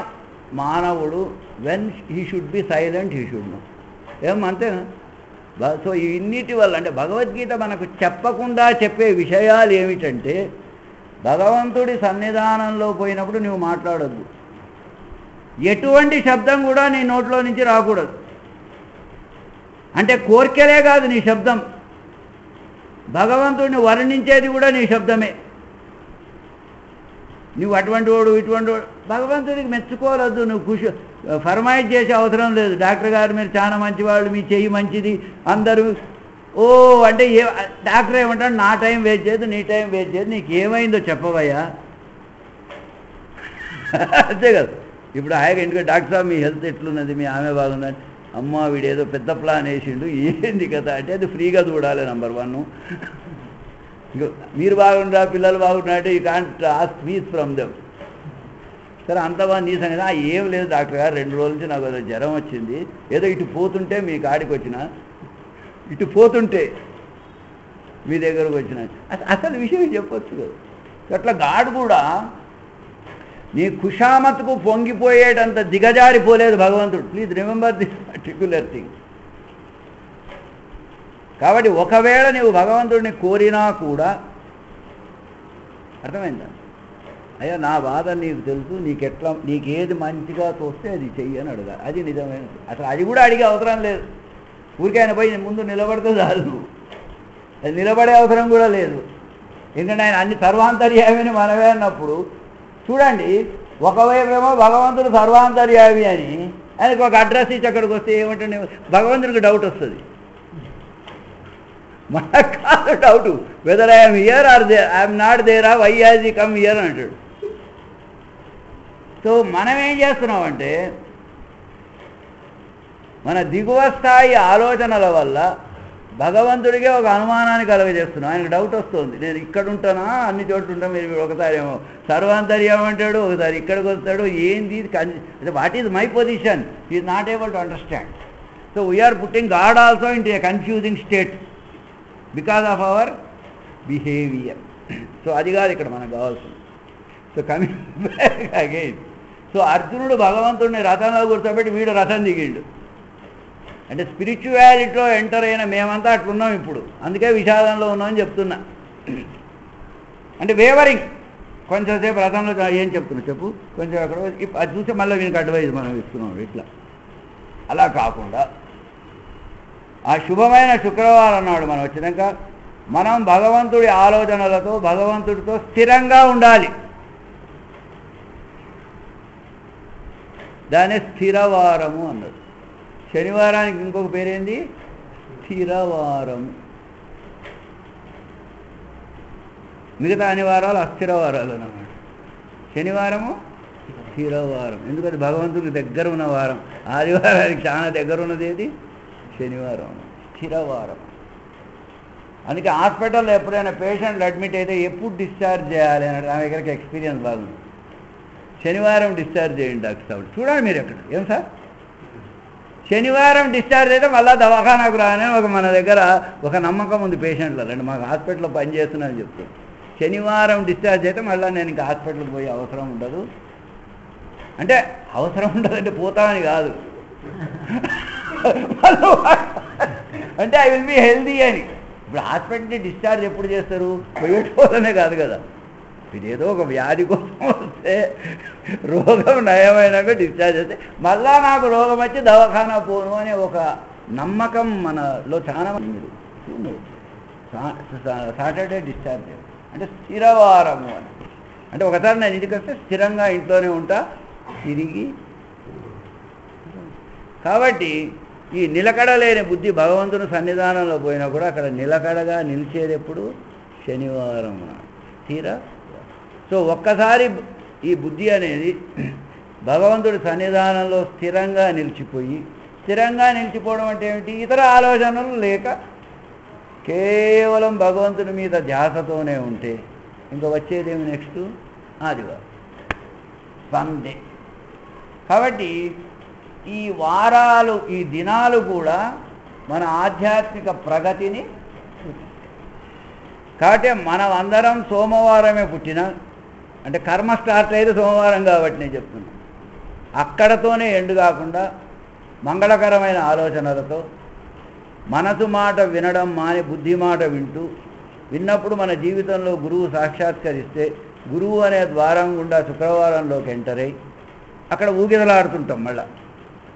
మానవుడు when he should be silent he should know. ఏమంతేనా? So ఇన్నిటి వల్ల అంటే భగవద్గీత మనకు చెప్పకుండా చెప్పే విషయాలు ఏమిటంటే, భగవంతుడి సన్నిధానంలో పోయినప్పుడు నువ్వు మాట్లాడొద్దు, ఎటువంటి శబ్దం కూడా నీ నోట్లో నుంచి రాకూడదు. అంటే కోరికలే కాదు నీ శబ్దం, భగవంతుడిని వర్ణించేది కూడా నీ శబ్దమే. నువ్వు అటువంటి వాడు ఇటువంటి వాడు భగవంతుడికి మెచ్చుకోవద్దు. నువ్వు ఫర్మాయిష్ చేసే అవసరం లేదు. డాక్టర్ గారు మీరు చాలా మంచివాళ్ళు, మీ చెయ్యి మంచిది అందరూ ఓ అంటే డాక్టర్ ఏమంటాడు, నా టైం వేస్ట్ చేయదు, నీ టైం వేస్ట్ చేయదు, నీకు ఏమైందో చెప్పవయ్యా. అంతే కదా. ఇప్పుడు హాయిగా ఇంటికి డాక్టర్ సాబ్ మీ హెల్త్ ఎట్లున్నది, మీ ఆమె బాగుందని, అమ్మ వీడేదో పెద్ద ప్లాన్ వేసిండు ఏంది కదా అంటే అది ఫ్రీగా చూడాలి. నెంబర్ 1 మీరు బాగుండ్రా పిల్లలు బాగుండ్రా అంటే you can't ask fees from them. సరే అంతవా నీ సంగతి ఏం లేదు డాక్టర్ గారు 2 రోజుల నుంచి నాకు జ్వరం వచ్చింది, ఏదో ఇటు పోతుంటే మీ కాడికి వచ్చిన, ఇటు పోతుంటే మీ దగ్గరకు వచ్చిన, అసలు విషయం చెప్పొచ్చు కదా. అట్లా గాడ్ కూడా నీ ఖుషామత్కు పొంగిపోయేటంత దిగజారిపోలేదు భగవంతుడు. Please remember this particular thing. కాబట్టి ఒకవేళ నీవు భగవంతుడిని కోరినా కూడా అర్థమైందా, అయ్యా నా బాధ నీకు తెలుసు, నీకేది మంచిగా తోస్తే అది చెయ్యి అని అడగాలి. అది నిజమైన. అసలు అది కూడా అడిగే అవసరం లేదు. ఊరికైనా పోయి ముందు నిలబడితే చాలు, నువ్వు అది నిలబడే అవసరం కూడా లేదు. ఎందుకంటే ఆయన అన్ని సర్వాంతర్యామిని మనమే అన్నప్పుడు చూడండి, ఒకవైపేమో భగవంతుడు సర్వాంతర్యామి అని ఆయనకు ఒక అడ్రస్ ఇచ్చి అక్కడికి వస్తే ఏమంటే భగవంతుడికి డౌట్ వస్తుంది. మనకు కాదు doubt, whether I'm here or I'm not there, why has he come here అంటాడు. సో మనం ఏం చేస్తున్నామంటే మన దిగువ స్థాయి ఆలోచనల వల్ల భగవంతుడికే ఒక అనుమానాన్ని కలగజేస్తున్నాం. ఆయనకు డౌట్ వస్తుంది, నేను ఇక్కడ ఉంటానా అన్ని చోట్ల ఉంటాను, మీరు ఒకసారి ఏమో సర్వాంతర్యం అంటాడు, ఒకసారి ఇక్కడికి వస్తాడు, ఏంది what is my position, is not able to understand. So we're putting god also into a confusing state because of our behaviour. So అది కాదు ఇక్కడ మనకు కావాల్సింది. So coming back again, so అర్జునుడు భగవంతుడిని రథంలో కూర్చోబెట్టి వీడు రథం దిగిండు. అంటే స్పిరిచువాలిటీలో ఎంటర్ అయిన మేమంతా అట్లున్నాం ఇప్పుడు, అందుకే విషాదంలో ఉన్నామని చెప్తున్నా. అంటే వేవరింగ్ కొంచెంసేపు రథంలో ఏం చెప్తున్నా చెప్పు, కొంచెం అక్కడ అది చూస్తే మళ్ళీ వీనికి అడ్వైజ్ మనం ఇస్తున్నాం. ఇట్లా అలా కాకుండా ఆ శుభమైన శుక్రవారం నాడు మనం వచ్చినాక మనం భగవంతుడి ఆలోచనలతో భగవంతుడితో స్థిరంగా ఉండాలి. దాన్ని స్థిరవారము అన్నారు. శనివారానికి ఇంకొక పేరేంది, స్థిరవారం. మిగతా అన్ని వారాలు అస్థిరవారాలు అన్నమాట. శనివారము స్థిరవారం, ఎందుకంటే భగవంతుడికి దగ్గర ఉన్న వారం. ఆదివారానికి చాలా దగ్గర ఉన్నది ఏది, శనివారం, స్థిరవారం. అందుకే హాస్పిటల్లో ఎప్పుడైనా పేషెంట్లు అడ్మిట్ అయితే ఎప్పుడు డిశ్చార్జ్ చేయాలి అన్నట్టు నా దగ్గరికి ఎక్స్పీరియన్స్ బాగుంది. శనివారం డిశ్చార్జ్ చేయండి డాక్టర్ సార్, చూడండి మీరు ఎక్కడ ఏం సార్ శనివారం డిశ్చార్జ్ అయితే మళ్ళీ దవాఖానాకు రాని ఒక మన దగ్గర ఒక నమ్మకం ఉంది పేషెంట్లలో. అంటే మాకు హాస్పిటల్లో పనిచేస్తున్నానని చెప్తాను. శనివారం డిశ్చార్జ్ అయితే మళ్ళీ నేను ఇంకా హాస్పిటల్కి పోయే అవసరం ఉండదు. అంటే అవసరం ఉండదంటే పోతామని కాదు, అంటే ఐ విల్ బి హెల్దీ అని. ఇప్పుడు హాస్పిటల్ని డిశ్చార్జ్ ఎప్పుడు చేస్తారు, పోయేటోళ్ళనే కాదు కదా. ఇదేదో ఒక వ్యాధి కోసం వస్తే రోగం నయమైనాక డిశ్చార్జ్ చేస్తే మళ్ళా నాకు రోగం వచ్చి దవాఖానా పోను అనే ఒక నమ్మకం మనలో చాలా మంది. సాటర్డే డిశ్చార్జ్ అంటే స్థిరవారము అని. అంటే ఒకసారి నేను ఇంటికి వస్తే స్థిరంగా ఇంట్లోనే ఉంటా తిరిగి. కాబట్టి ఈ నిలకడలేని బుద్ధి భగవంతుని సన్నిధానంలో పోయినా కూడా అక్కడ నిలకడగా నిలిచేది ఎప్పుడు, శనివారం స్థిర. సో ఒక్కసారి ఈ బుద్ధి అనేది భగవంతుడి సన్నిధానంలో స్థిరంగా నిలిచిపోయి, స్థిరంగా నిలిచిపోవడం అంటే ఏమిటి, ఇతర ఆలోచనలు లేక కేవలం భగవంతుని మీద ధ్యాసతోనే ఉంటే ఇంకా వచ్చేదేమి నెక్స్ట్ ఆదివారం, సండే. కాబట్టి ఈ వారాలు, ఈ దినాలు కూడా మన ఆధ్యాత్మిక ప్రగతిని. కాబట్టి మనం అందరం సోమవారమే పుట్టిన, అంటే కర్మ స్టార్ట్ అయ్యేది సోమవారం కాబట్టి నేను చెప్తున్నాను. అక్కడతోనే ఎండు కాకుండా మంగళకరమైన ఆలోచనలతో మనసు మాట వినడం మాని బుద్ధి మాట వింటూ, విన్నప్పుడు మన జీవితంలో గురువు సాక్షాత్కరిస్తే గురువు అనే ద్వారం గుండా శుక్రవారంలోకి ఎంటర్ అయ్యి అక్కడ ఊగిదలాడుతుంటాం. మళ్ళా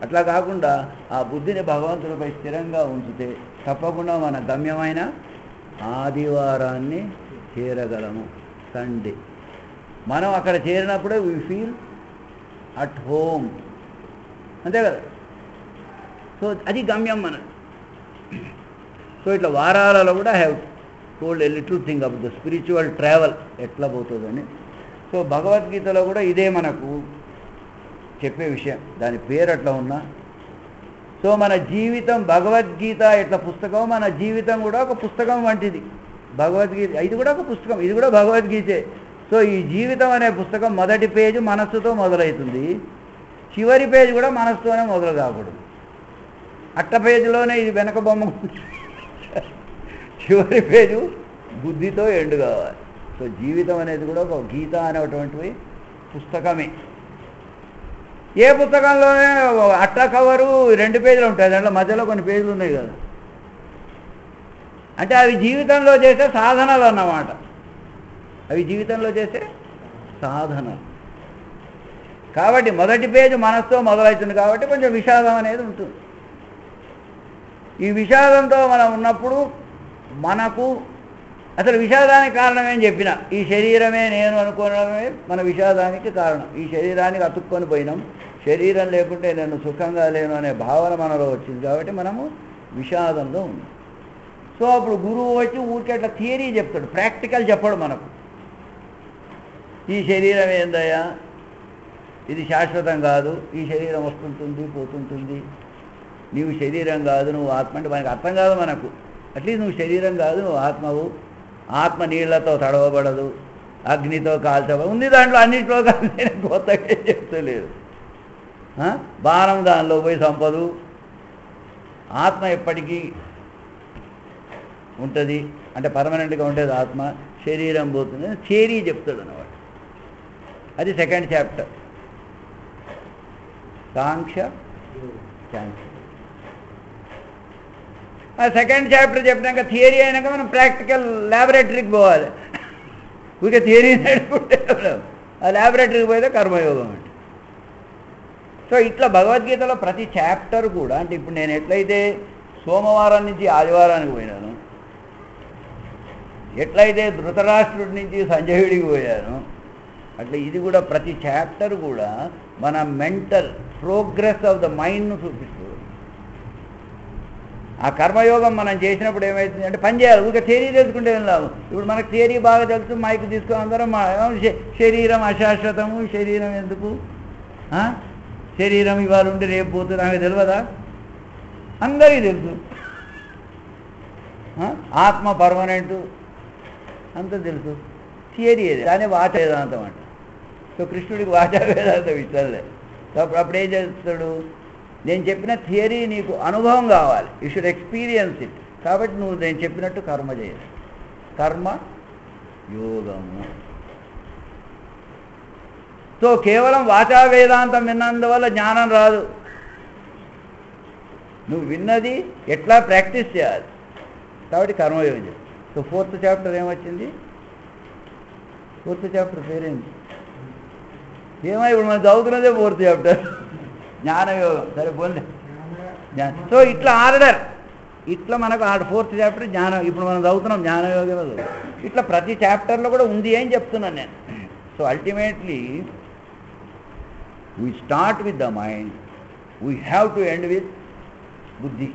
అట్లా కాకుండా ఆ బుద్ధిని భగవంతుడిపై స్థిరంగా ఉంచితే తప్పకుండా మన గమ్యమైన ఆదివారాన్ని చేరగలము, సండే. మనం అక్కడ చేరినప్పుడే వీ ఫీల్ అట్ హోమ్, అంతే కదా. సో అది గమ్యం మనది. సో ఇట్లా వారాలలో కూడా have told a little thing about the spiritual travel ఎట్లా పోతుందని. సో భగవద్గీతలో కూడా ఇదే మనకు చెప్పే విషయం, దాని పేరు అట్లా ఉన్నా. సో మన జీవితం భగవద్గీత ఎట్లా పుస్తకం, మన జీవితం కూడా ఒక పుస్తకం వంటిది. భగవద్గీత ఇది కూడా ఒక పుస్తకం, ఇది కూడా భగవద్గీతే. సో ఈ జీవితం అనే పుస్తకం మొదటి పేజీ మనస్సుతో మొదలవుతుంది, చివరి పేజీ కూడా మనస్సుతోనే మొదలు కాకూడదు. అట్ట పేజీలోనే ఇది వెనక బొమ్మ, చివరి పేజు బుద్ధితో ఎండు కావాలి. సో జీవితం అనేది కూడా ఒక గీత అనేటువంటివి పుస్తకమే. ఏ పుస్తకంలోనే అట్ట కవరు 2 పేజీలు ఉంటాయి, దాంట్లో మధ్యలో కొన్ని పేజీలు ఉన్నాయి కదా. అంటే అవి జీవితంలో చేసే సాధనలు అన్నమాట, అవి జీవితంలో చేసే సాధనలు. కాబట్టి మొదటి పేజీ మనసుతో మొదలవుతుంది కాబట్టి కొంచెం విషాదం అనేది ఉంటుంది. ఈ విషాదంతో మనం ఉన్నప్పుడు మనకు అసలు విషాదానికి కారణం ఏం చెప్పినా, ఈ శరీరమే నేను అనుకోవడమే మన విషాదానికి కారణం. ఈ శరీరానికి అతుక్కొని పోయినాం, శరీరం లేకుంటే నేను సుఖంగా లేను అనే భావన మనలో వచ్చింది కాబట్టి మనము విషాదంలో ఉన్నాం. సో అప్పుడు గురువు వచ్చి ఊరికే అట్లా థియరీ చెప్తాడు, ప్రాక్టికల్ చెప్పడు మనకు. ఈ శరీరం ఏందయ్యా, ఇది శాశ్వతం కాదు, ఈ శరీరం వస్తుంటుంది పోతుంటుంది, నీవు శరీరం కాదు నువ్వు ఆత్మ అంటే మనకు అర్థం కాదు మనకు. అట్లీస్ట్ నువ్వు శరీరం కాదు నువ్వు ఆత్మవు, ఆత్మ నీళ్లతో తడవబడదు, అగ్నితో కాల్చబడదు ఉంది, దాంట్లో అన్నింటిలో కలిసి కొత్తగా చెప్తలేదు. బాణం దానిలో పోయి సంపదు, ఆత్మ ఎప్పటికీ ఉంటుంది అంటే పర్మనెంట్గా ఉంటుంది ఆత్మ, శరీరం పోతుంది థియరీ చెప్తాడు అన్నమాట. అది సెకండ్ చాప్టర్, సాంఖ్య. ఆ సెకండ్ చాప్టర్ చెప్పినాక థియరీ అయినాక మనం ప్రాక్టికల్ ల్యాబొరేటరీకి పోవాలి. ఊరికే థియరీ నడుపుకుంటే ఆ ల్యాబొరేటరీకి పోతే కర్మయోగం అంటే. సో ఇట్లా భగవద్గీతలో ప్రతి చాప్టర్ కూడా, అంటే ఇప్పుడు నేను ఎట్లయితే సోమవారం నుంచి ఆదివారానికి పోయినాను, ఎట్లయితే ధృతరాష్ట్రుడి నుంచి సంజయుడికి పోయాను, అట్లా ఇది కూడా ప్రతి చాప్టర్ కూడా మన మెంటల్ ప్రోగ్రెస్ ఆఫ్ ద మైండ్ను చూపిస్తుంది. ఆ కర్మయోగం మనం చేసినప్పుడు ఏమవుతుంది అంటే పని చేయాలి, ఊరికే థియరీ తెలుసుకుంటే ఏం లాభం. ఇప్పుడు మనకు థియరీ బాగా తెలుసు, మైక్ తీసుకుని అందరం శరీరం అశాశ్వతము, శరీరం ఎందుకు, శరీరం ఇవాళ ఉండి రేపు పోతుంది నాకు తెలియదా, అందరికీ తెలుసు. ఆత్మ పర్మనెంట్ అంత తెలుసు, థియరీ ఏది, దాన్ని వాచ వేదాంతం అంట. సో కృష్ణుడికి వాచా వేదాంతం ఇస్తలే. సో అప్పుడు ఏం చేస్తాడు, నేను చెప్పిన థియరీ నీకు అనుభవం కావాలి, యూ షుడ్ ఎక్స్పీరియన్స్ ఇట్. కాబట్టి నువ్వు నేను చెప్పినట్టు కర్మ చేయాలి, కర్మ యోగము. సో కేవలం వాచా వేదాంతం విన్నందువల్ల జ్ఞానం రాదు, నువ్వు విన్నది ఎట్లా ప్రాక్టీస్ చేయాలి. కాబట్టి కర్మయోగం చేయాలి. సో 4th చాప్టర్ ఏమొచ్చింది, 4th చాప్టర్ పేరేంటి ఏమో ఇప్పుడు మనం చదువుతున్నదే 4th చాప్టర్ జ్ఞానయోగం. సరే పోలే. సో ఇట్లా ఆర్డర్, ఇట్లా మనకు 4th చాప్టర్ జ్ఞానం, ఇప్పుడు మనం చదువుతున్నాం జ్ఞానయోగం. ఇట్లా ప్రతి చాప్టర్లో కూడా ఉంది అని చెప్తున్నాను నేను. So ultimately we start with the mind, we have to end with బుద్ధి.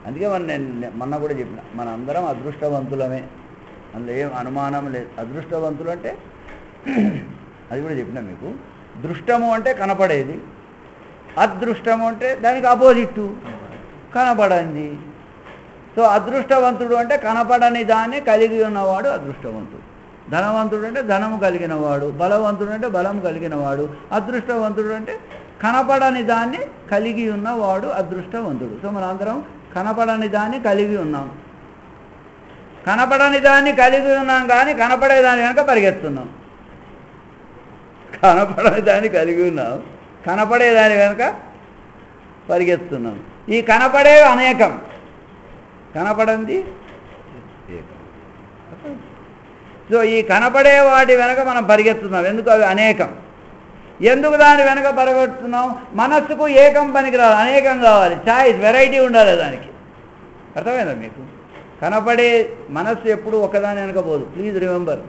అందుకే నేను మొన్న కూడా చెప్పిన, మన అందరం అదృష్టవంతులమే, అందులో ఏం అనుమానం లేదు. అదృష్టవంతులు అంటే అది కూడా చెప్పిన మీకు. దృష్టము అంటే కనపడేది, అదృష్టము అంటే దానికి ఆపోజిట్టు కనపడంది. సో అదృష్టవంతుడు అంటే కనపడని దాన్ని కలిగి ఉన్నవాడు అదృష్టవంతుడు. ధనవంతుడు అంటే ధనము కలిగినవాడు, బలవంతుడు అంటే బలం కలిగినవాడు. అదృష్టవంతుడు అంటే కనపడని దాన్ని కలిగి ఉన్నవాడు అదృష్టవంతుడు. సో మనందరం కనపడని దాన్ని కలిగి ఉన్నాం, కనపడని దాన్ని కలిగి ఉన్నాం కానీ కనపడేదాని కనుక పరిగెత్తున్నాం. కనపడని దాన్ని కలిగి ఉన్నాం, కనపడేదాని కనుక పరిగెత్తున్నాం. ఈ కనపడేవి అనేకం, కనపడంది ఏకం. సో ఈ కనపడే వాటి వెనక మనం పరిగెత్తున్నాం, ఎందుకు అవి అనేకం. ఎందుకు దాని వెనక పరిగెత్తున్నాం, మనస్సుకు ఏకం పనికిరాదు, అనేకం కావాలి, చాయిస్ వెరైటీ ఉండాలి దానికి. అర్థమైందా మీకు? కనపడే మనస్సు ఎప్పుడు ఒకదాని వెనకపోదు. ప్లీజ్ రిమెంబర్,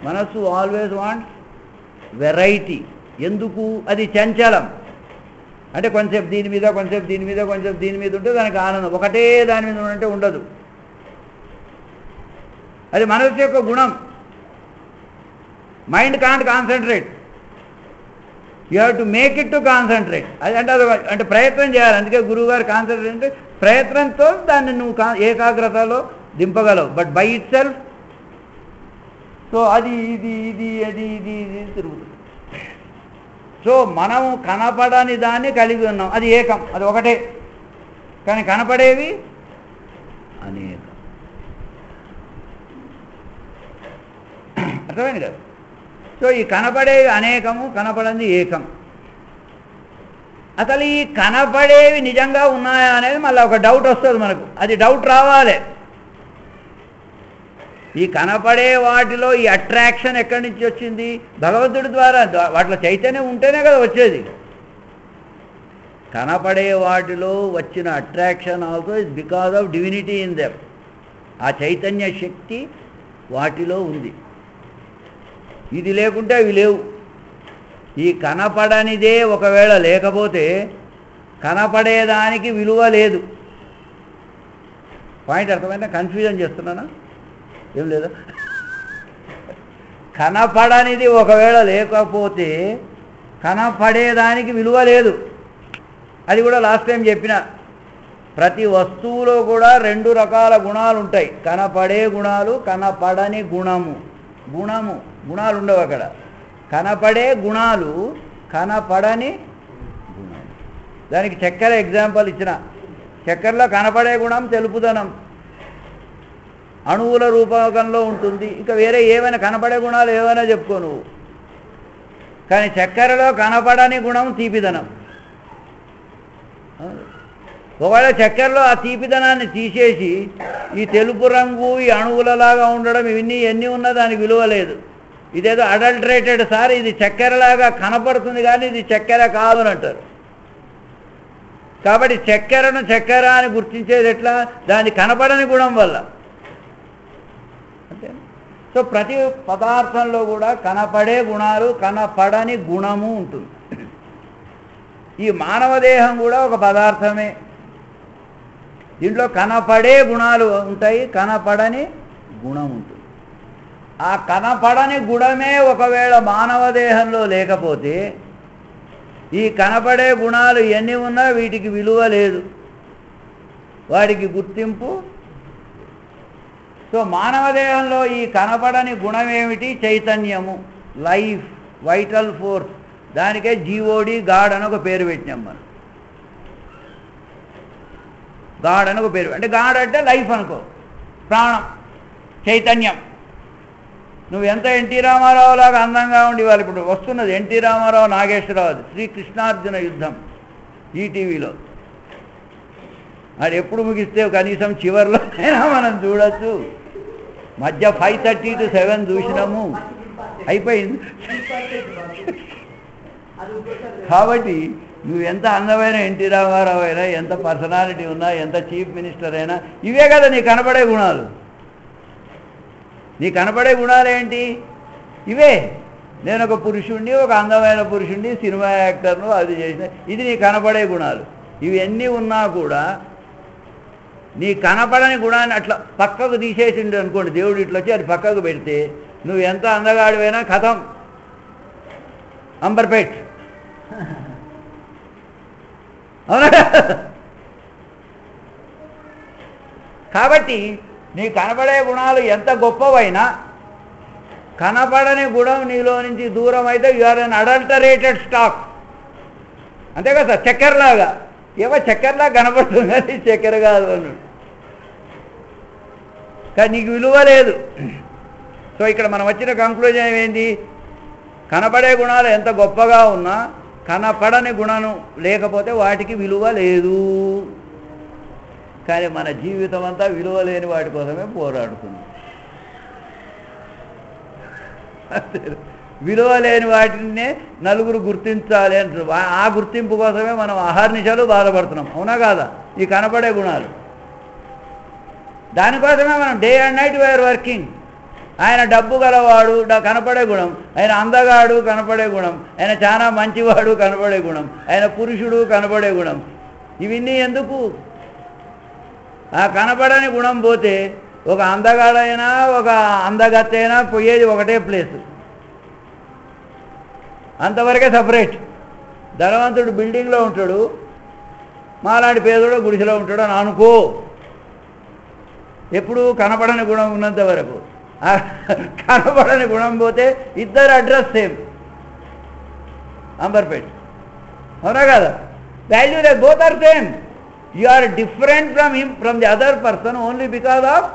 మనస్సు ఆల్వేస్ వాంట్స్ వెరైటీ. ఎందుకు? అది చంచలం. అంటే కొంచెంసేపు దీని మీద, కొంచెంసేపు దీని మీద, కొంచెంసేపు దీని మీద ఉంటే దానికి ఆనందం. ఒకటే దాని మీద ఉంటే ఉండదు. అది మనస్సు యొక్క గుణం. Mind can't concentrate, you have to make it to concentrate. అది అంటే ప్రయత్నం చేయాలి. అందుకే గురువు గారు కాన్సన్ట్రేట్ అంటే ప్రయత్నంతో దాన్ని నువ్వు ఏకాగ్రతలో దింపగలవు. But by itself so అది ఇది ఇది అది ఇది ఇది తిరుగుతుంది. సో మనము కనపడని దాన్ని కలిగి ఉన్నాం, అది ఏకం, అది ఒకటే. కానీ కనపడేవి అనేకం. అర్థమైంది కదా? సో ఈ కనపడేవి అనేకము, కనపడని ఏకం. అసలు ఈ కనపడేవి నిజంగా ఉన్నాయా అనేది మళ్ళీ ఒక డౌట్ వస్తుంది మనకు. అది డౌట్ రావాలి. ఈ కనపడే వాటిలో ఈ అట్రాక్షన్ ఎక్కడి నుంచి వచ్చింది? భగవంతుడి ద్వారా. వాటిలో చైతన్యం ఉంటేనే కదా వచ్చేది. కనపడే వాటిలో వచ్చిన attraction also is because of divinity in them. ఆ చైతన్య శక్తి వాటిలో ఉంది. ఇది లేకుంటే అవి లేవు. ఈ కనపడనిదే ఒకవేళ లేకపోతే కనపడేదానికి విలువ లేదు. పాయింట్ అర్థమైనా? కన్ఫ్యూజన్ చేస్తున్నానా? ఏం లేదా? కనపడనిది ఒకవేళ లేకపోతే కనపడేదానికి విలువ లేదు. అది కూడా లాస్ట్ టైం చెప్పిన. ప్రతి వస్తువులో కూడా రెండు రకాల గుణాలు ఉంటాయి. కనపడే గుణాలు, కనపడని గుణము. గుణాలు ఉండవు అక్కడ. కనపడే గుణాలు, కనపడని గుణాలు. దానికి చక్కెర ఎగ్జాంపుల్ ఇచ్చిన. చక్కెరలో కనపడే గుణం తెలుపుదనం, అణువుల రూపకంలో ఉంటుంది. ఇంకా వేరే ఏమైనా కనపడే గుణాలు ఏమైనా చెప్పుకో నువ్వు. కానీ చక్కెరలో కనపడని గుణం తీపిదనం. ఒకవేళ చక్కెరలో ఆ తీపిదనాన్ని తీసేసి ఈ తెలుపు రంగు, ఈ అణువులలాగా ఉండడం, ఇవన్నీ ఎన్ని ఉన్నా దానికి విలువ లేదు. ఇదేదో అడల్టరేటెడ్ సార్, ఇది చక్కెరలాగా కనపడుతుంది కానీ ఇది చక్కెర కాదు అని అంటారు. కాబట్టి చక్కెరను చక్కెర అని గుర్తించేది ఎట్లా? దాని కనపడని గుణం వల్ల. అంతే. సో ప్రతి పదార్థంలో కూడా కనపడే గుణాలు, కనపడని గుణము ఉంటుంది. ఈ మానవ దేహం కూడా ఒక పదార్థమే. దీంట్లో కనపడే గుణాలు ఉంటాయి, కనపడని గుణం ఉంటుంది. ఆ కనపడని గుణమే ఒకవేళ మానవ దేహంలో లేకపోతే ఈ కనపడే గుణాలు ఎన్ని ఉన్నా వీటికి విలువ లేదు, వాటికి గుర్తింపు. సో మానవ దేహంలో ఈ కనపడని గుణం ఏమిటి? చైతన్యము, లైఫ్, వైటల్ ఫోర్స్. దానికే జీఓడి, గాడ్ అని ఒక పేరు పెట్టినాం మనం. గాడ్ అని ఒక పేరు. అంటే గాడ్ అంటే లైఫ్ అనుకో, ప్రాణం, చైతన్యం. నువ్వు ఎంత ఎన్టీ రామారావు లాగా అందంగా ఉండి, వాళ్ళు ఇప్పుడు వస్తున్నది ఎన్టీ రామారావు నాగేశ్వరరావు శ్రీకృష్ణార్జున యుద్ధం ఈటీవీలో. అది ఎప్పుడు ముగిస్తే కనీసం చివరిలో అయినా మనం చూడొచ్చు. మధ్య 5:30 to 7 చూసినాము, అయిపోయింది. కాబట్టి నువ్వు ఎంత అందమైన ఎన్టీ రామారావు అయినా, ఎంత పర్సనాలిటీ ఉన్నా, ఎంత చీఫ్ మినిస్టర్ అయినా, ఇవే కదా నీ కనపడే గుణాలు. నీ కనపడే గుణాలు ఏంటి? ఇవే. నేను ఒక పురుషుణ్ణి, ఒక అందమైన పురుషుణ్ణి, సినిమా యాక్టర్ను, అది చేసిన, ఇది నీ కనపడే గుణాలు. ఇవన్నీ ఉన్నా కూడా నీ కనపడని గుణాన్ని అట్లా పక్కకు తీసేసిండు అనుకోండి, దేవుడు ఇట్లా వచ్చి అది పక్కకు పెడితే నువ్వు ఎంత అందగాడివైనా కథం, అంబర్పేట్. అవునా? కాబట్టి నీ కనపడే గుణాలు ఎంత గొప్పవైనా కనపడని గుణం నీలో నుంచి దూరం అయితే you are unadulterated stock. అంతే కదా సార్? చక్కెరలాగా. ఏవో చక్కెరలాగా కనపడుతుంది కానీ చక్కెర కాదు అన్నాడు. కానీ నీకు విలువ లేదు. సో ఇక్కడ మనం వచ్చిన కంక్లూజన్ ఏంటి? కనపడే గుణాలు ఎంత గొప్పగా ఉన్నా కనపడని గుణం లేకపోతే వాటికి విలువ లేదు. కానీ మన జీవితం అంతా విలువ లేని వాటి కోసమే పోరాడుతుంది. విలువ లేని వాటినే నలుగురు గుర్తించాలి అంటారు. ఆ గుర్తింపు కోసమే మనం అహర్నిశలు బాధపడుతున్నాం. అవునా కాదా? ఈ కనపడే గుణాలు దానికోసమే మనం day and night we're working. ఆయన డబ్బు గలవాడు కనపడే గుణం, ఆయన అందగాడు కనపడే గుణం, ఆయన చాలా మంచివాడు కనపడే గుణం, ఆయన పురుషుడు కనపడే గుణం. ఇవన్నీ ఎందుకు? ఆ కనపడని గుణం పోతే ఒక అందగాడైనా ఒక అందగత్తైనా పోయేది ఒకటే ప్లేసు, అంతవరకే సపరేట్. ధనవంతుడు బిల్డింగ్లో ఉంటాడు, మాలాంటి పేదోడు గుడిసెలో ఉంటాడు అని అనుకో. ఎప్పుడు కనపడని గుణం ఉన్నంత వరకు. కనపడని గుణం పోతే ఇద్దరు అడ్రస్ సేమ్, అంబర్పేట్, అవునా కదా? Value they both are same. You are different from him, from the other person only because of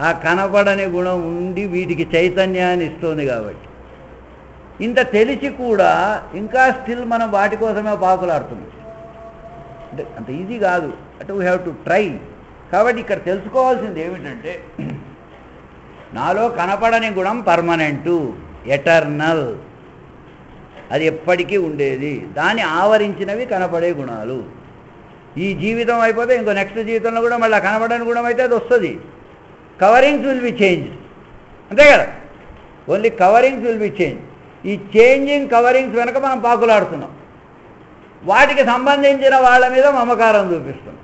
ఆ కనపడని గుణం ఉండి వీటికి చైతన్యాన్ని ఇస్తుంది కాబట్టి. ఇంత తెలిసి కూడా ఇంకా స్టిల్ మనం వాటి కోసమే పాకులాడుతున్నాం. అంటే అంత ఈజీ కాదు, అంటే వీ హ్యావ్ టు ట్రై. కాబట్టి ఇక్కడ తెలుసుకోవాల్సింది ఏమిటంటే, నాలో కనపడని గుణం పర్మనెంటు, ఎటర్నల్, అది ఎప్పటికీ ఉండేది. దాన్ని ఆవరించినవి కనపడే గుణాలు. ఈ జీవితం అయిపోతే ఇంకో నెక్స్ట్ జీవితంలో కూడా మళ్ళీ కనపడని గుణం అయితే అది వస్తుంది. కవరింగ్స్ విల్ బి చేంజ్, అంతే కదా? Only coverings will be change. ఈ చేంజింగ్ కవరింగ్స్ వెనక మనం పాకులాడుతున్నాం. వాటికి సంబంధించిన వాళ్ళ మీద మమకారం చూపిస్తున్నాం.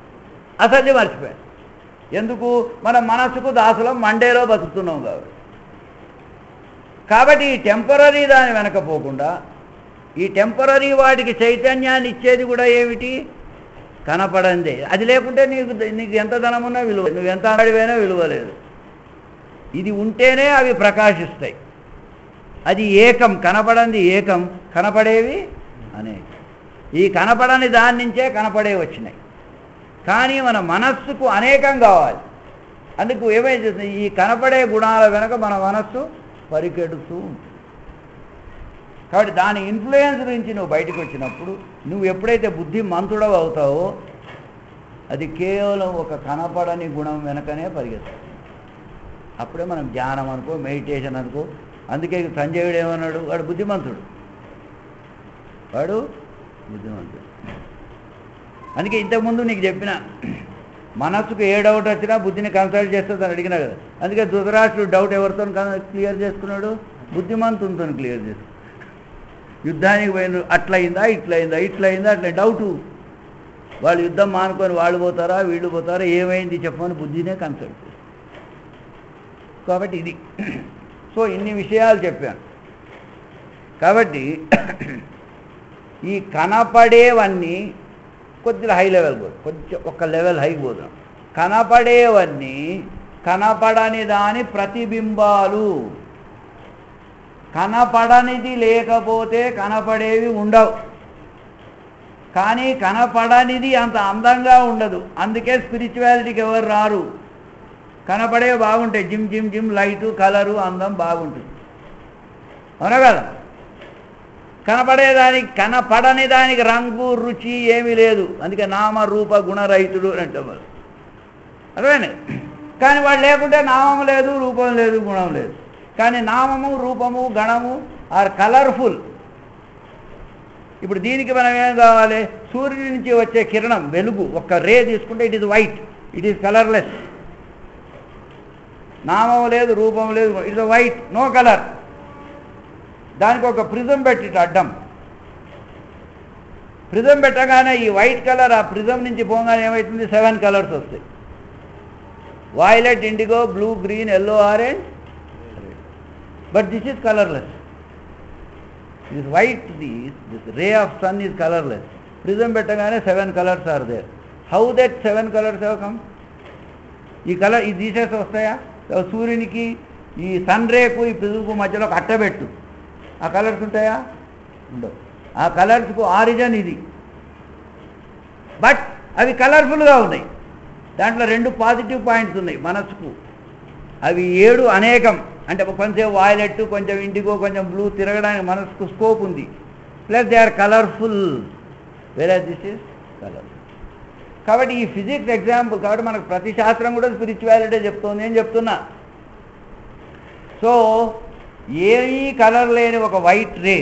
అసలు మర్చిపోయాం. ఎందుకు? మన మనస్సుకు దాసులం, మండేలో బతుకుతున్నాం కాబట్టి ఈ టెంపరీ దాని వెనకపోకుండా ఈ టెంపరీ వాటికి చైతన్యాన్ని ఇచ్చేది కూడా ఏమిటి? కనపడందే. అది లేకుంటే నీకు ఎంత ధనం ఉన్నా విలువ, నువ్వు ఎంత అడివైనా విలువ లేదు. ఇది ఉంటేనే అవి ప్రకాశిస్తాయి. అది ఏకం, కనపడంది ఏకం, కనపడేవి అనేక. ఈ కనపడని దాని నుంచే కనపడే వచ్చినాయి. కానీ మన మనస్సుకు అనేకం కావాలి. అందుకు ఏమైతే ఈ కనపడే గుణాల వెనక మన మనస్సు పరిగెడుతూ ఉంటుంది. కాబట్టి దాని ఇన్ఫ్లుయెన్స్ నుంచి నువ్వు బయటకు వచ్చినప్పుడు, నువ్వు ఎప్పుడైతే బుద్ధిమంతుడవు అవుతావో, అది కేవలం ఒక కనపడని గుణం వెనకనే పరిగెత్తావు. అప్పుడే మనం ధ్యానం అనుకో, మెడిటేషన్ అనుకో. అందుకే సంజయుడు ఏమన్నాడు? వాడు బుద్ధిమంతుడు, వాడు బుద్ధిమంతుడు. అందుకే ఇంతకుముందు నీకు చెప్పిన, మనస్సుకు ఏ డౌట్ వచ్చినా బుద్ధిని కన్సల్ట్ చేస్తుంది అని అడిగినా కదా. అందుకే ధృతరాష్ట్రుడు డౌట్ ఎవరితో క్లియర్ చేసుకున్నాడు? బుద్ధిమంతునితో క్లియర్ చేసుకున్నాడు. యుద్ధానికి పోయిన అట్లయిందా, ఇట్లయిందా, ఇట్లయిందా, అట్లా డౌటు. వాళ్ళు యుద్ధం మానుకొని వాళ్ళు పోతారా, వీళ్ళు పోతారా, ఏమైంది చెప్పమని బుద్ధినే కన్సల్ట్ చేస్తారు. కాబట్టి ఇది. సో ఇన్ని విషయాలు చెప్పాను. కాబట్టి ఈ కనపడేవన్నీ కొద్దిగా హై లెవెల్ పోదు, కొంచెం ఒక లెవెల్ హైకి పోతున్నాం. కనపడేవన్నీ కనపడని దాని ప్రతిబింబాలు. కనపడనిది లేకపోతే కనపడేవి ఉండవు. కానీ కనపడనిది అంత అందంగా ఉండదు. అందుకే స్పిరిచువాలిటీకి ఎవరు రారు. కనపడేవి బాగుంటాయి, gym gym gym, light, colour, అందం బాగుంటుంది, అవునా కదా? కనపడని దానికి రంగు, రుచి ఏమీ లేదు. అందుకే నామరూప గుణరహితుడు అని అంటారు. అర్థమైంది? కానీ వాడు లేకుంటే నామం లేదు, రూపం లేదు, గుణం లేదు. కానీ నామము, రూపము, గణము ఆర్ కలర్ఫుల్. ఇప్పుడు దీనికి మనం ఏం కావాలి? సూర్యుడి నుంచి వచ్చే కిరణం, వెలుగు, ఒక రే తీసుకుంటే it is white, it is colourless. నామం లేదు, రూపం లేదు, ఇట్స్ వైట్, నో కలర్. దానికి ఒక ప్రిజం పెట్టి అడ్డం, ప్రిజం పెట్టగానే ఈ వైట్ కలర్ ఆ ప్రిజం నుంచి పోగానే ఏమవుతుంది? 7 కలర్స్ వస్తాయి. Violet, indigo, blue, green, yellow, orange. But this is colourless. This white, this ray of sun is colourless. Prism పెట్టగానే 7 colours are there. How that 7 colours have come? ఈ colour, ఈ తీసేసి వస్తాయా? సూర్యునికి ఈ సన్ రేకు ఈ ప్రిజంకు మధ్యలో ఒక అట్టబెట్టు, ఆ కలర్స్ ఉంటాయా? ఉండవు. ఆ కలర్స్కు ఆరిజిన్ ఇది. బట్ అవి కలర్ఫుల్గా ఉన్నాయి. దాంట్లో 2 పాజిటివ్ పాయింట్స్ ఉన్నాయి మనస్సుకు. అవి 7 అనేకం. అంటే కొంచెం వాయిలెట్, కొంచెం ఇండిగో, కొంచెం బ్లూ తిరగడానికి మనస్సుకు స్కోప్ ఉంది. ప్లస్ దే ఆర్ కలర్ఫుల్, వేరే దిస్ ఈజ్ కలర్. కాబట్టి ఈ ఫిజిక్స్ ఎగ్జాంపుల్. కాబట్టి మనకు ప్రతి శాస్త్రం కూడా స్పిరిచువాలిటీ చెప్తుంది అని చెప్తున్నా. సో ఏమీ కలర్ లేని ఒక వైట్ రే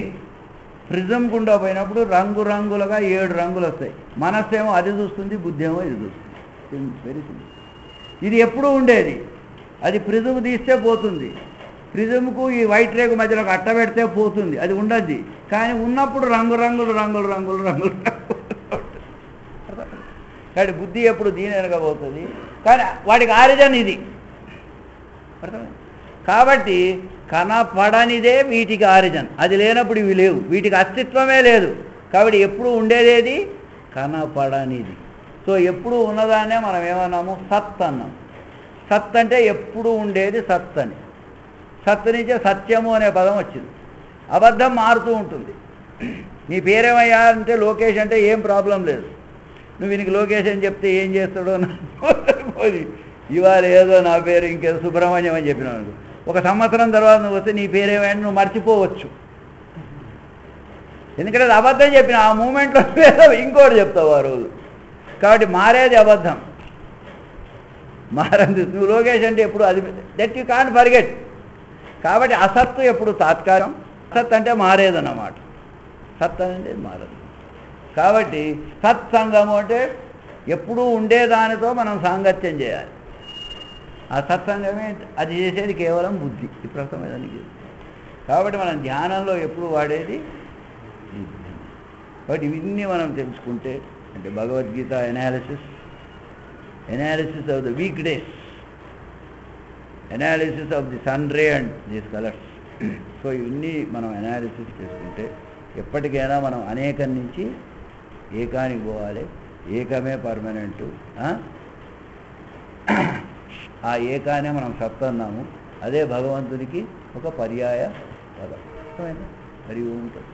ప్రిజం గుండా పోయినప్పుడు రంగురంగులుగా 7 రంగులు వస్తాయి. మనస్సేమో అది చూస్తుంది, బుద్ధి ఏమో ఇది చూస్తుంది. Very simple. ఇది ఎప్పుడూ ఉండేది. అది ప్రిజం తీస్తే పోతుంది, ప్రిజంకు ఈ వైట్ రేకు మధ్యలో ఒక అట్ట పెడితే పోతుంది, అది ఉండద్ది. కానీ ఉన్నప్పుడు రంగులు కాబట్టి బుద్ధి ఎప్పుడు దీని వెనకపోతుంది. కానీ వాటికి ఆరిజన్ ఇది. కాబట్టి కనపడనిదే వీటికి ఆరిజన్. అది లేనప్పుడు ఇవి లేవు, వీటికి అస్తిత్వమే లేదు. కాబట్టి ఎప్పుడు ఉండేదేది కనపడనిది. సో ఎప్పుడు ఉన్నదాన్నే మనం ఏమన్నాము? సత్ అన్నాం. సత్ అంటే ఎప్పుడు ఉండేది సత్ అని. సత్ నుంచే సత్యము అనే పదం వచ్చింది. అబద్ధం మారుతూ ఉంటుంది. నీ పేరేమయ్యా అంటే లోకేష్ అంటే ఏం ప్రాబ్లం లేదు. నువ్వు వీనికి లోకేష్ అని చెప్తే ఏం చేస్తాడో పోయి ఇవాళ ఏదో నా పేరు ఇంకేదో సుబ్రహ్మణ్యం అని చెప్పినావు. ఒక సంవత్సరం తర్వాత నువ్వు వస్తే నీ పేరేమైనా నువ్వు మర్చిపోవచ్చు. ఎందుకంటే అది అబద్ధం చెప్పిన ఆ మూమెంట్లో ఇంకోటి చెప్తావు ఆ రోజు. కాబట్టి మారేది అబద్ధం, మారంది. నువ్వు లోకేష్ అంటే ఎప్పుడు అది దట్ యూ కాంట్ ఫర్గెట్. కాబట్టి అసత్తు ఎప్పుడు తాత్కాలికం, అసత్ అంటే మారేదన్నమాట. సత్ అంటే మారదు. కాబట్టి సత్సంగము అంటే ఎప్పుడూ ఉండేదానితో మనం సాంగత్యం చేయాలి. ఆ సత్సంగమే అది చేసేది కేవలం బుద్ధి. ఇప్పుడు అర్థమైందానికి. కాబట్టి మనం ధ్యానంలో ఎప్పుడు వాడేది. కాబట్టి ఇవన్నీ మనం తెలుసుకుంటే అంటే Bhagavad Gita analysis of the week days, analysis of the sun ray and these colours. So ఇవన్నీ మనం ఎనాలిసిస్ చేసుకుంటే ఎప్పటికైనా మనం అనేకం నుంచి ఏకానికి పోవాలి. ఏకమే పర్మనెంటు. ఆ ఏకానే మనం సత్ అన్నాము. అదే భగవంతునికి ఒక పర్యాయ పదం. మరి ఉంటుంది.